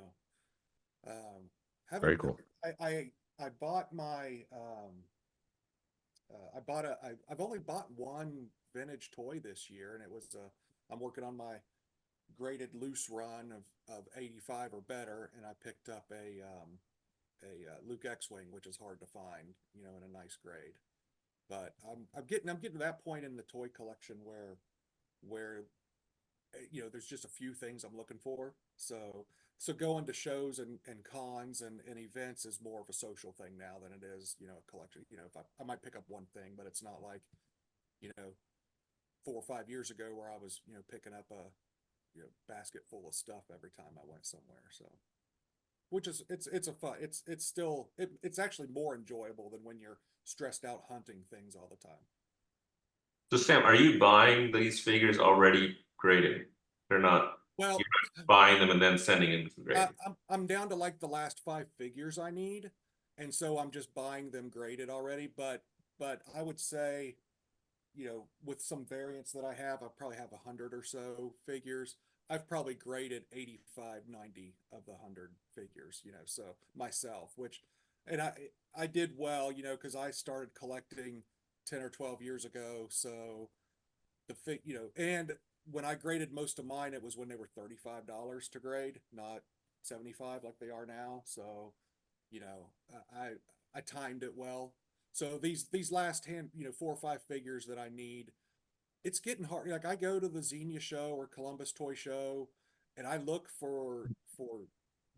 Very cool. I bought my, I've only bought one vintage toy this year, and it was, I'm working on my graded loose run of 85 or better, and I picked up a Luke X-Wing, which is hard to find, in a nice grade. But I'm getting to that point in the toy collection where there's just a few things I'm looking for. So going to shows and cons and events is more of a social thing now than it is, a collection. If I might pick up one thing, but it's not like, 4 or 5 years ago where I was, picking up a, basket full of stuff every time I went somewhere. So, which is, it's a fun, it's still, it's actually more enjoyable than when you're stressed out hunting things all the time. So Sam, are you buying these figures already graded? They're not. Well, You're not buying them and then sending them to grade. I'm down to like the last 5 figures I need, and so I'm just buying them graded already. But I would say, with some variants that I probably have 100 or so figures. I've probably graded 85, 90 of the 100 figures, so myself, and I did well, because I started collecting 10 or 12 years ago. So and when I graded most of mine, it was when they were $35 to grade, not 75 like they are now. So, I timed it well. So these last 4 or 5 figures that I need, it's getting hard. Like I go to the Xenia show or Columbus Toy Show, and I look for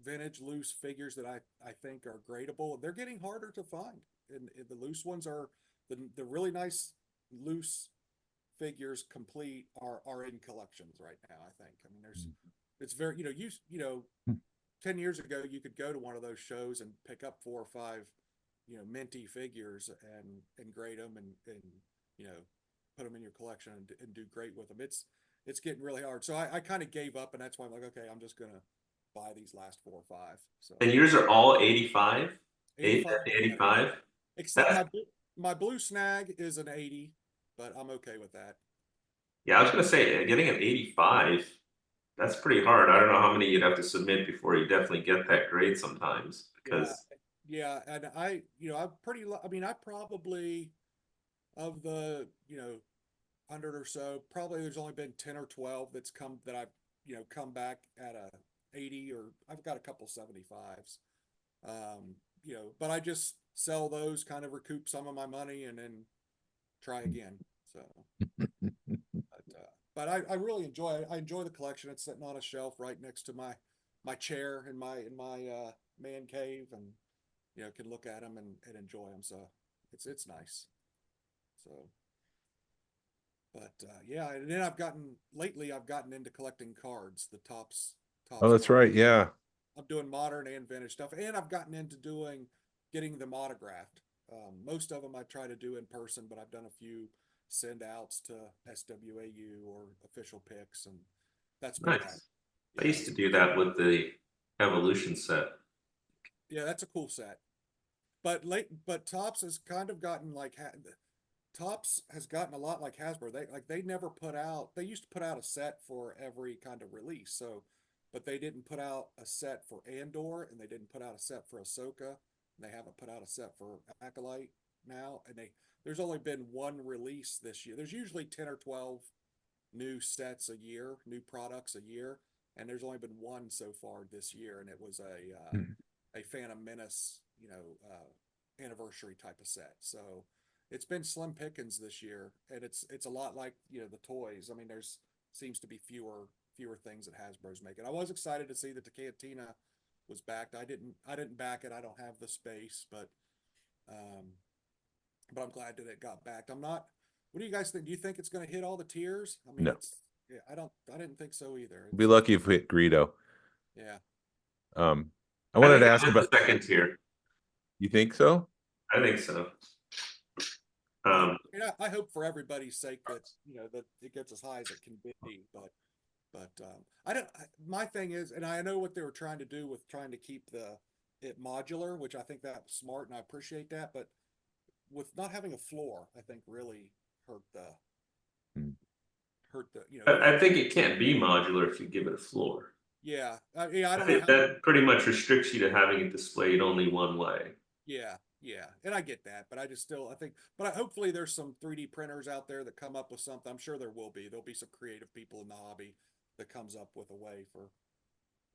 vintage loose figures that I think are gradable. They're getting harder to find, and the loose ones are the really nice loose figures complete are in collections right now. I think. I mean, it's very 10 years ago you could go to one of those shows and pick up 4 or 5 minty figures and grade them and put them in your collection and do great with them. It's getting really hard. So I kind of gave up, and that's why I'm like, okay, I'm just gonna buy these last 4 or 5. So And yours are all 85? 85, 85? except my blue snag is an 80, but I'm okay with that. Yeah, I was gonna say getting an 85, that's pretty hard. I don't know how many you'd have to submit before you definitely get that grade sometimes because Yeah, and I'm pretty. I mean, I probably of the 100 or so, probably there's only been 10 or 12 that I've come back at a 80, or I've got a couple 75s. But I just sell those, kind of recoup some of my money, and then try again. So, but I really enjoy it. I enjoy the collection. It's sitting on a shelf right next to my chair in my man cave, and can look at them and enjoy them. So it's nice. So, but yeah, and then I've gotten into collecting cards, the tops. Oh, that's right. Yeah. I'm doing modern and vintage stuff, and I've gotten into getting them autographed. Most of them I try to do in person, but I've done a few send outs to SWAU or official picks, and that's been nice. I used to do that with the Evolution set. Yeah, that's a cool set. But Topps has kind of gotten like Topps has gotten a lot like Hasbro. They never put out. They used to put out a set for every kind of release. So, but they didn't put out a set for Andor, and they didn't put out a set for Ahsoka, and they haven't put out a set for Acolyte now, and there's only been one release this year. There's usually 10 or 12 new sets a year, new products a year, and there's only been one so far this year, and it was a Phantom Menace, anniversary type of set. So it's been slim pickings this year, and it's a lot like the toys. I mean, there's seems to be fewer things that Hasbro's making. I was excited to see that the Cantina was backed. I didn't back it. I don't have the space, but I'm glad that it got backed. I'm not. What do you guys think? Do you think it's going to hit all the tiers? I mean, No. yeah, I didn't think so either. Be lucky if we hit Greedo. Yeah. I wanted to think ask it's about. the second tier. You think so? I think so. I hope for everybody's sake that that it gets as high as it can be, but I don't. My thing is, and I know what they were trying to do with trying to keep it modular, which I think that was smart, and I appreciate that. But with not having a floor, I think really hurt the. I think it can't be modular if you give it a floor. Yeah, I I don't know think how. that pretty much restricts you to having it displayed only one way. Yeah, and I get that, but I think, but hopefully there's some 3D printers out there that come up with something. I'm sure there will be. There'll be some creative people in the hobby that comes up with a way for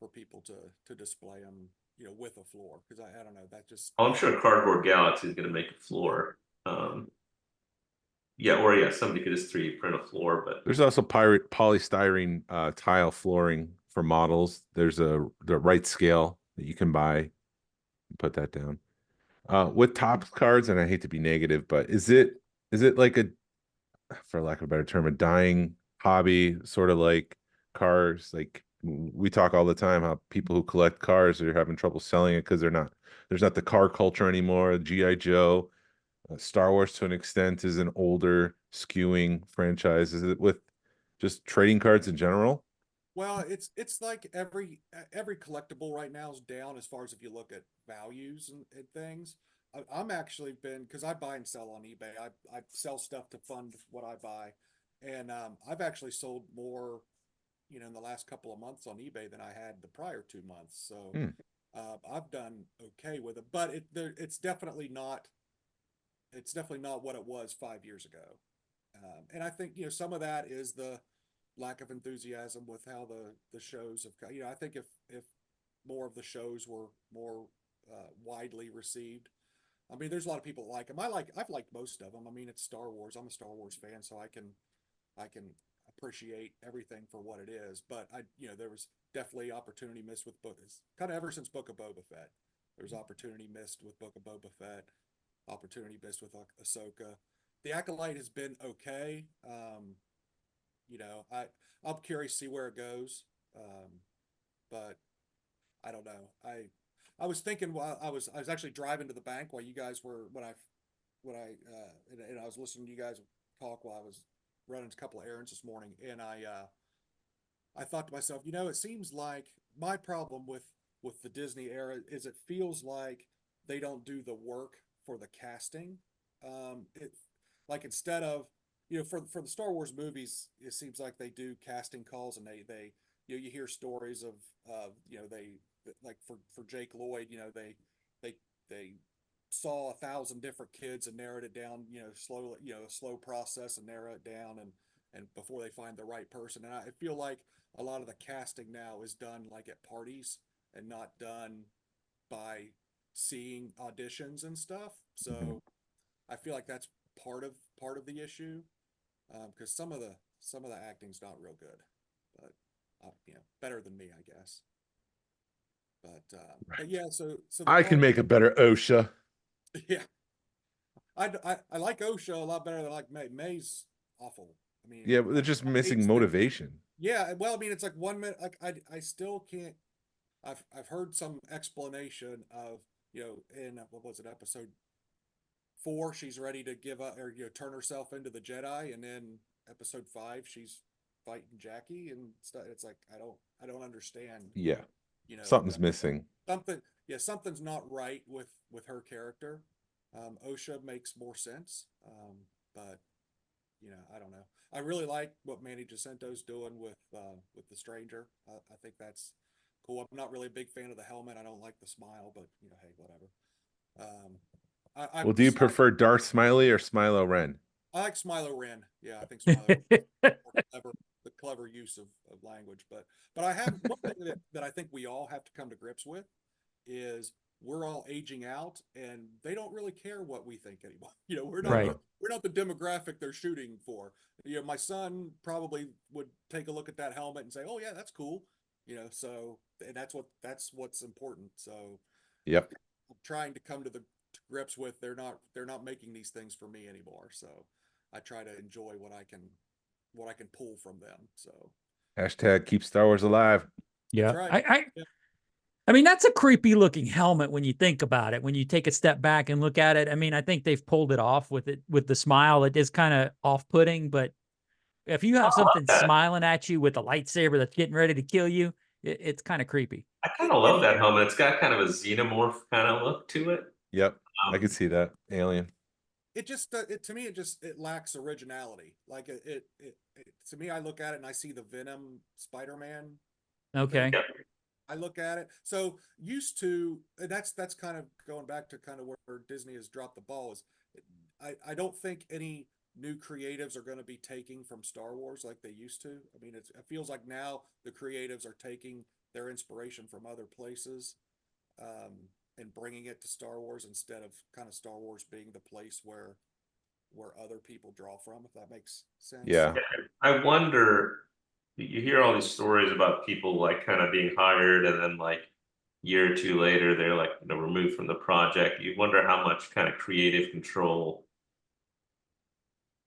people to display them, with a floor. Because I don't know, that just. I'm sure Cardboard Galaxy is going to make a floor. Somebody could just 3D print a floor, but There's also polystyrene tile flooring for models. There's the right scale that you can buy. Put that down. With Topps cards, and I hate to be negative, but is it like for lack of a better term, a dying hobby, sort of like cars? Like we talk all the time how people who collect cars are having trouble selling it because there's not the car culture anymore. G.I. Joe, Star Wars to an extent is an older skewing franchise. Is it with just trading cards in general? Well, it's like every collectible right now is down as far as if you look at values and things. I'm actually been because I buy and sell on eBay. I sell stuff to fund what I buy, and I've actually sold more, in the last couple of months on eBay than I had the prior 2 months. So I've done okay with it, but it's definitely not. It's definitely not what it was 5 years ago, and I think some of that is the lack of enthusiasm with how the shows have. I think if more of the shows were more widely received. I mean, there's a lot of people that like them. I've liked most of them. I mean, it's Star Wars. I'm a Star Wars fan, so I can appreciate everything for what it is. But there was definitely opportunity missed with kind of ever since Book of Boba Fett. There was opportunity missed with Book of Boba Fett, opportunity missed with Ahsoka. The Acolyte has been okay. I'm curious to see where it goes. But I don't know. I was thinking while I was actually driving to the bank while you guys were and I was listening to you guys talk while I was running a couple of errands this morning, and I thought to myself, it seems like my problem with the Disney era is it feels like they don't do the work for the casting. It like instead of for the Star Wars movies, it seems like they do casting calls, and they you hear stories of they like for Jake Lloyd, they saw 1,000 different kids and narrowed it down, slowly, a slow process and narrow it down and before they find the right person. And I feel like a lot of the casting now is done like at parties and not done by seeing auditions and stuff. So I feel like that's part of the issue. Because some of the acting's not real good, but better than me, I guess. But yeah, so I can make a better OSHA. Yeah, I like OSHA a lot better than I like May. May's awful. I mean, Yeah, but they're just missing motivation. Yeah, well, I mean, it's like 1 minute. Like I still can't. I've heard some explanation of in what was it, episode 4, she's ready to give up or turn herself into the Jedi, and then episode 5 she's fighting Jackie and stuff. It's like I don't understand. Yeah, something's missing. Something's not right with her character. OSHA makes more sense, but I don't know. I really like what Manny Jacinto's doing with the Stranger. I think that's cool. I'm not really a big fan of the helmet. I don't like the smile, but hey, whatever. Well, do you So prefer Darth Smiley or Smilo Ren? I like Smilo Ren. Yeah, I think Smilo Ren is more clever, the clever use of language. But I have one thing that I think we all have to come to grips with is we're all aging out, and they don't really care what we think anymore. We're not Right. we're not the demographic they're shooting for. My son probably would take a look at that helmet and say, "Oh yeah, that's cool." So and that's what's important. So Yep. I'm trying to come to grips with they're not making these things for me anymore. So I try to enjoy what I can pull from them. So Hashtag keep Star Wars alive. Yeah. that's right. I mean, that's a creepy looking helmet when you think about it. When you take a step back and look at it, I mean, I think they've pulled it off with the smile. It is kind of off-putting, but if you have something smiling at you with a lightsaber that's getting ready to kill you, it's kind of creepy. I kind of love that helmet. It's got kind of a xenomorph kind of look to it. Yep. I could see that. Alien. It just to me it lacks originality. Like it to me, I look at it and I see the Venom Spider-Man. Okay. Yeah. I look at it. So used to, and that's kind of going back to kind of where Disney has dropped the ball is I don't think any new creatives are going to be taking from Star Wars like they used to. I mean, it feels like now the creatives are taking their inspiration from other places, and bringing it to Star Wars instead of kind of Star Wars being the place where other people draw from, if that makes sense. Yeah. I wonder, you hear all these stories about people like kind of being hired and then like year or two later they're like removed from the project. You wonder how much kind of creative control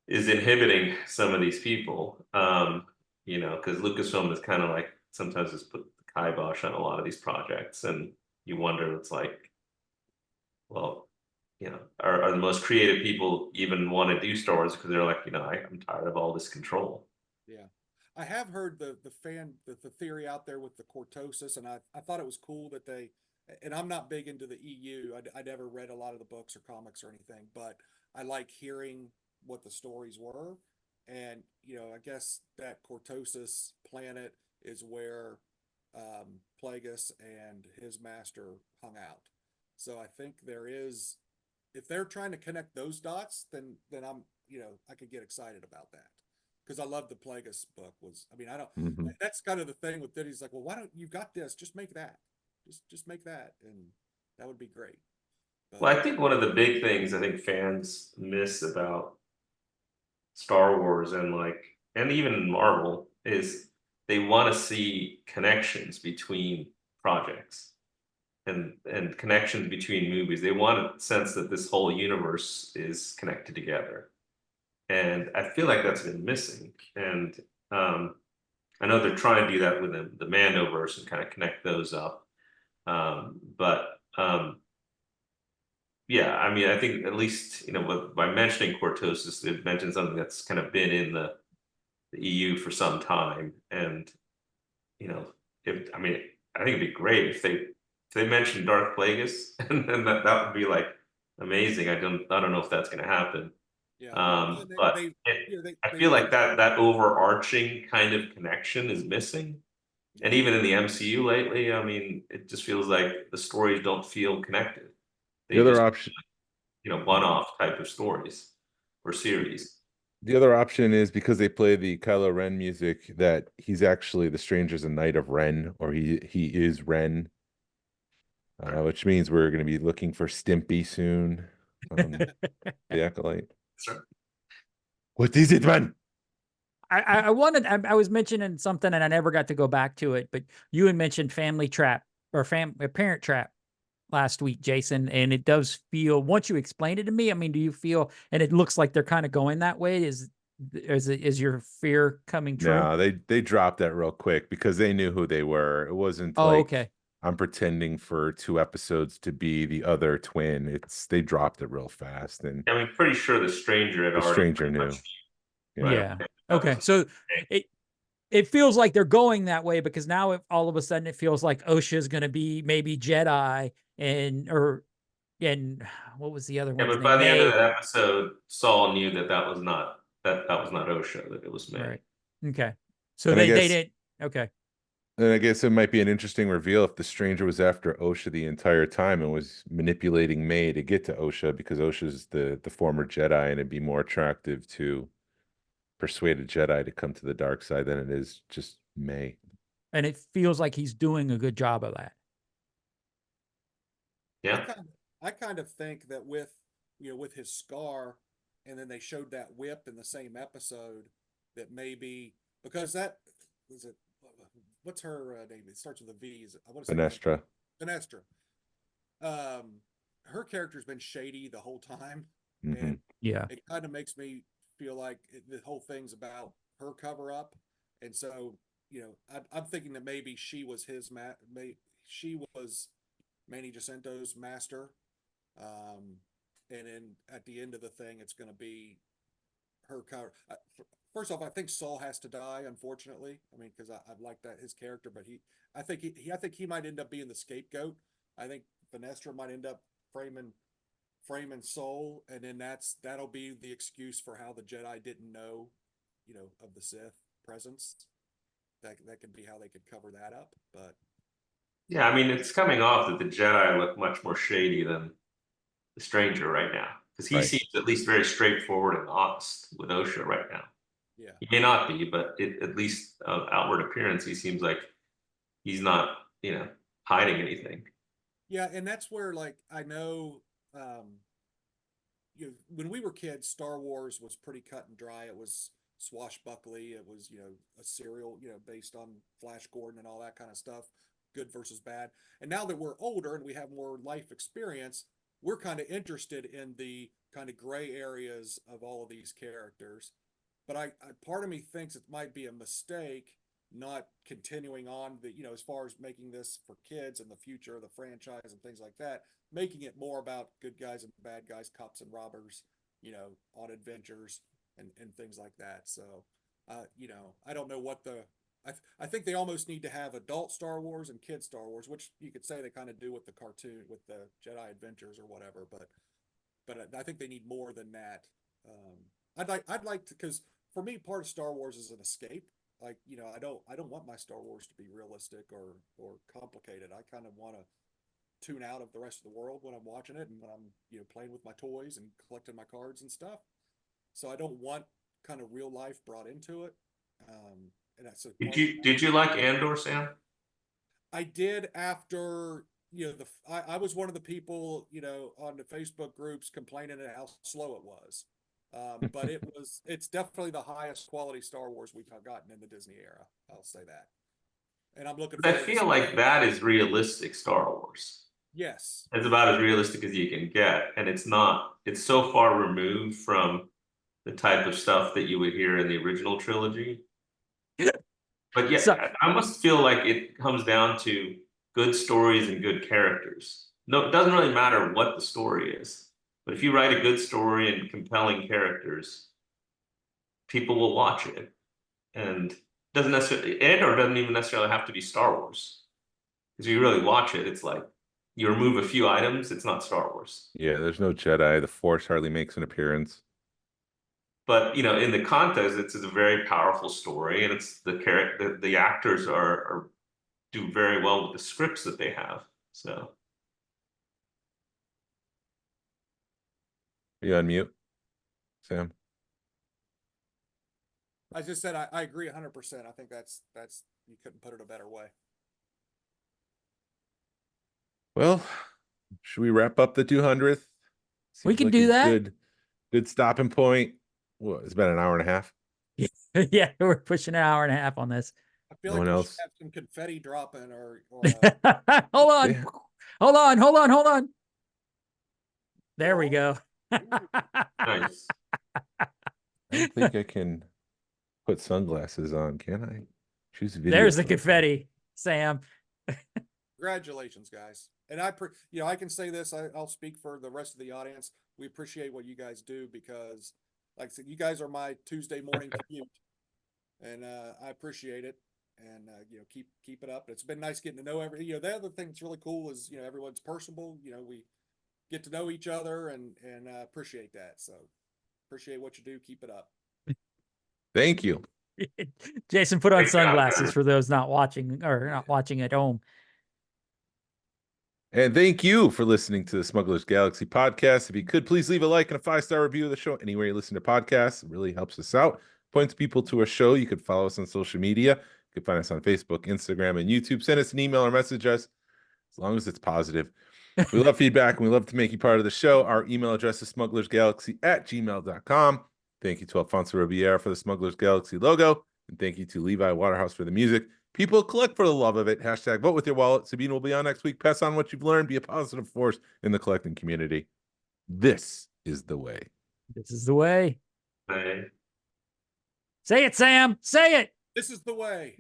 is inhibiting some of these people. Because Lucasfilm is kind of like sometimes just put the kibosh on a lot of these projects, and you wonder, it's like, well, are the most creative people even want to do Star Wars because they're like, I'm tired of all this control. Yeah. I have heard the theory out there with the cortosis, and I thought it was cool that and I'm not big into the EU. I never read a lot of the books or comics or anything, but I like hearing what the stories were. And, I guess that cortosis planet is where Plagueis and his master hung out. So I think if they're trying to connect those dots, then I'm, I could get excited about that. Because I love the Plagueis book that's kind of the thing with Disney's like, well, why don't you got this? Just make that. Just make that. And that would be great. But, Well, I think one of the big things I think fans miss about Star Wars and even Marvel is they want to see connections between projects and connections between movies. They want a sense that this whole universe is connected together. And I feel like that's been missing. And I know they're trying to do that with the Mandoverse and kind of connect those up. Yeah, I mean, I think at least, by mentioning cortosis, it mentioned something that's kind of been in the EU for some time. And, I think it'd be great if they mentioned Darth Plagueis, and then that would be like amazing. I don't know if that's going to happen. yeah. I feel like that overarching kind of connection is missing. And even in the MCU lately, I mean, it just feels like the stories don't feel connected. The other option, one-off type of stories or series. the other option is because they play the Kylo Ren music that he's actually the Stranger's a Knight of Ren, or he is Ren, which means we're going to be looking for Stimpy soon. The Acolyte. That's right. What is it, man? I was mentioning something and I never got to go back to it, but you had mentioned Family Trap or Parent Trap last week, Jason, and it does feel, once you explained it to me, I mean, do you feel, and it looks like they're kind of going that way, is your fear coming true? No, they dropped that real quick because they knew who they were. It wasn't okay. I'm pretending for 2 episodes to be the other twin. They dropped it real fast. And I mean, pretty sure the Stranger had the already Stranger pretty knew. much- Yeah. Okay. So it feels like they're going that way because now all of a sudden it feels like OSHA is going to be maybe Jedi and what was the other one? Yeah, but by the end of that episode, Saul knew that was not OSHA, that it was May. Right. Okay. So And I they guess- did. Okay. And I guess it might be an interesting reveal if the stranger was after Osha the entire time and was manipulating May to get to Osha because Osha's the former Jedi, and it'd be more attractive to persuade a Jedi to come to the dark side than it is just May. And it feels like he's doing a good job of that. Yeah. I kind of think that with with his scar, and then they showed that whip in the same episode, that maybe because that was it. What's her name? It starts with a V. Is it, I want to say Venestra. Venestra. Her character's been shady the whole time, Mhm. and Yeah. it kind of makes me feel like the whole thing's about her cover up, and so I'm thinking that maybe she was she was Manny Jacinto's master, and then at the end of the thing, it's going to be her cover. First off, I think Saul has to die, unfortunately. I mean, because I like that his character, but I think he might end up being the scapegoat. I think Venestra might end up framing Saul, and then that'll be the excuse for how the Jedi didn't know, of the Sith presence. That could be how they could cover that up. But Yeah, I mean, it's coming off that the Jedi look much more shady than the stranger right now. Because he Right. seems at least very straightforward and honest with Osha right now. yeah, He may not be, but at least outward appearance, he seems like he's not, hiding anything. yeah, and that's where like I know, when we were kids, Star Wars was pretty cut and dry. It was swashbuckly. It was a serial based on Flash Gordon and all that kind of stuff, good versus bad. And now that we're older and we have more life experience, we're kind of interested in the kind of gray areas of all of these characters. But I part of me thinks it might be a mistake not continuing on as far as making this for kids and the future of the franchise and things like that, making it more about good guys and bad guys, cops and robbers, on adventures and things like that. So, I don't know what I think they almost need to have adult Star Wars and kid Star Wars, which you could say they kind of do with the cartoon, with the Jedi Adventures or whatever. But I think they need more than that. I'd like to, because for me, part of Star Wars is an escape. Like, I don't want my Star Wars to be realistic or complicated. I kind of want to tune out of the rest of the world when I'm watching it and when I'm playing with my toys and collecting my cards and stuff. So I don't want kind of real life brought into it. And that's Did you like Andor, Sam? I did after I was one of the people on the Facebook groups complaining at how slow it was. But it's definitely the highest quality Star Wars we've gotten in the Disney era. I'll say that. And I'm looking I forward feel like that is realistic Star Wars. Yes. It's about as realistic as you can get, and it's so far removed from the type of stuff that you would hear in the original trilogy. But yeah, So- I must feel like it comes down to good stories and good characters. No, it doesn't really matter what the story is, but if you write a good story and compelling characters, people will watch it. And Andor doesn't even necessarily have to be Star Wars. Because you really watch it, it's like you remove a few items, it's not Star Wars. Yeah, there's no Jedi. The Force hardly makes an appearance. But in the context, it's a very powerful story, and it's the actors are do very well with the scripts that they have. So Are you on mute, Sam? I just said I agree 100%. I think that's you couldn't put it a better way. Well, should we wrap up the 200th? We Seems can like do a that. Good stopping point. What, it's been an hour and a half. Yeah, we're pushing an hour and a half on this. I feel No like one we else? should have some confetti dropping or Hold on. Yeah. Hold on. There we go. nice. I don't think I can put sunglasses on, can I? Choose video. There's the sometime. confetti, Sam. Congratulations, guys. And I can say this, I'll speak for the rest of the audience. We appreciate what you guys do because, like I said, you guys are my Tuesday morning commute, and I appreciate it. And keep it up. It's been nice getting to know the other thing that's really cool is everyone's personable. We get to know each other and appreciate that. So appreciate what you do. Keep it up. Thank you. Jason, put on Thank God, sunglasses man. for those not watching or not watching at home. And thank you for listening to the Smugglers Galaxy podcast. If you could, please leave a like and a 5-star review of the show anywhere you listen to podcasts. It really helps us out. Points people to our show. You could follow us on social media. You can find us on Facebook, Instagram, and YouTube. Send us an email or message us as long as it's positive. We love feedback and we love to make you part of the show. Our email address is smugglersgalaxy@gmail.com. Thank you to Alfonso Riviera for the Smugglers Galaxy logo. And thank you to Levi Waterhouse for the music. People, collect for the love of it. Hashtag vote with your wallet. Sabine will be on next week. Pass on what you've learned. Be a positive force in the collecting community. This is the way. This is the way. Man. Say it, Sam. Say it. This is the way.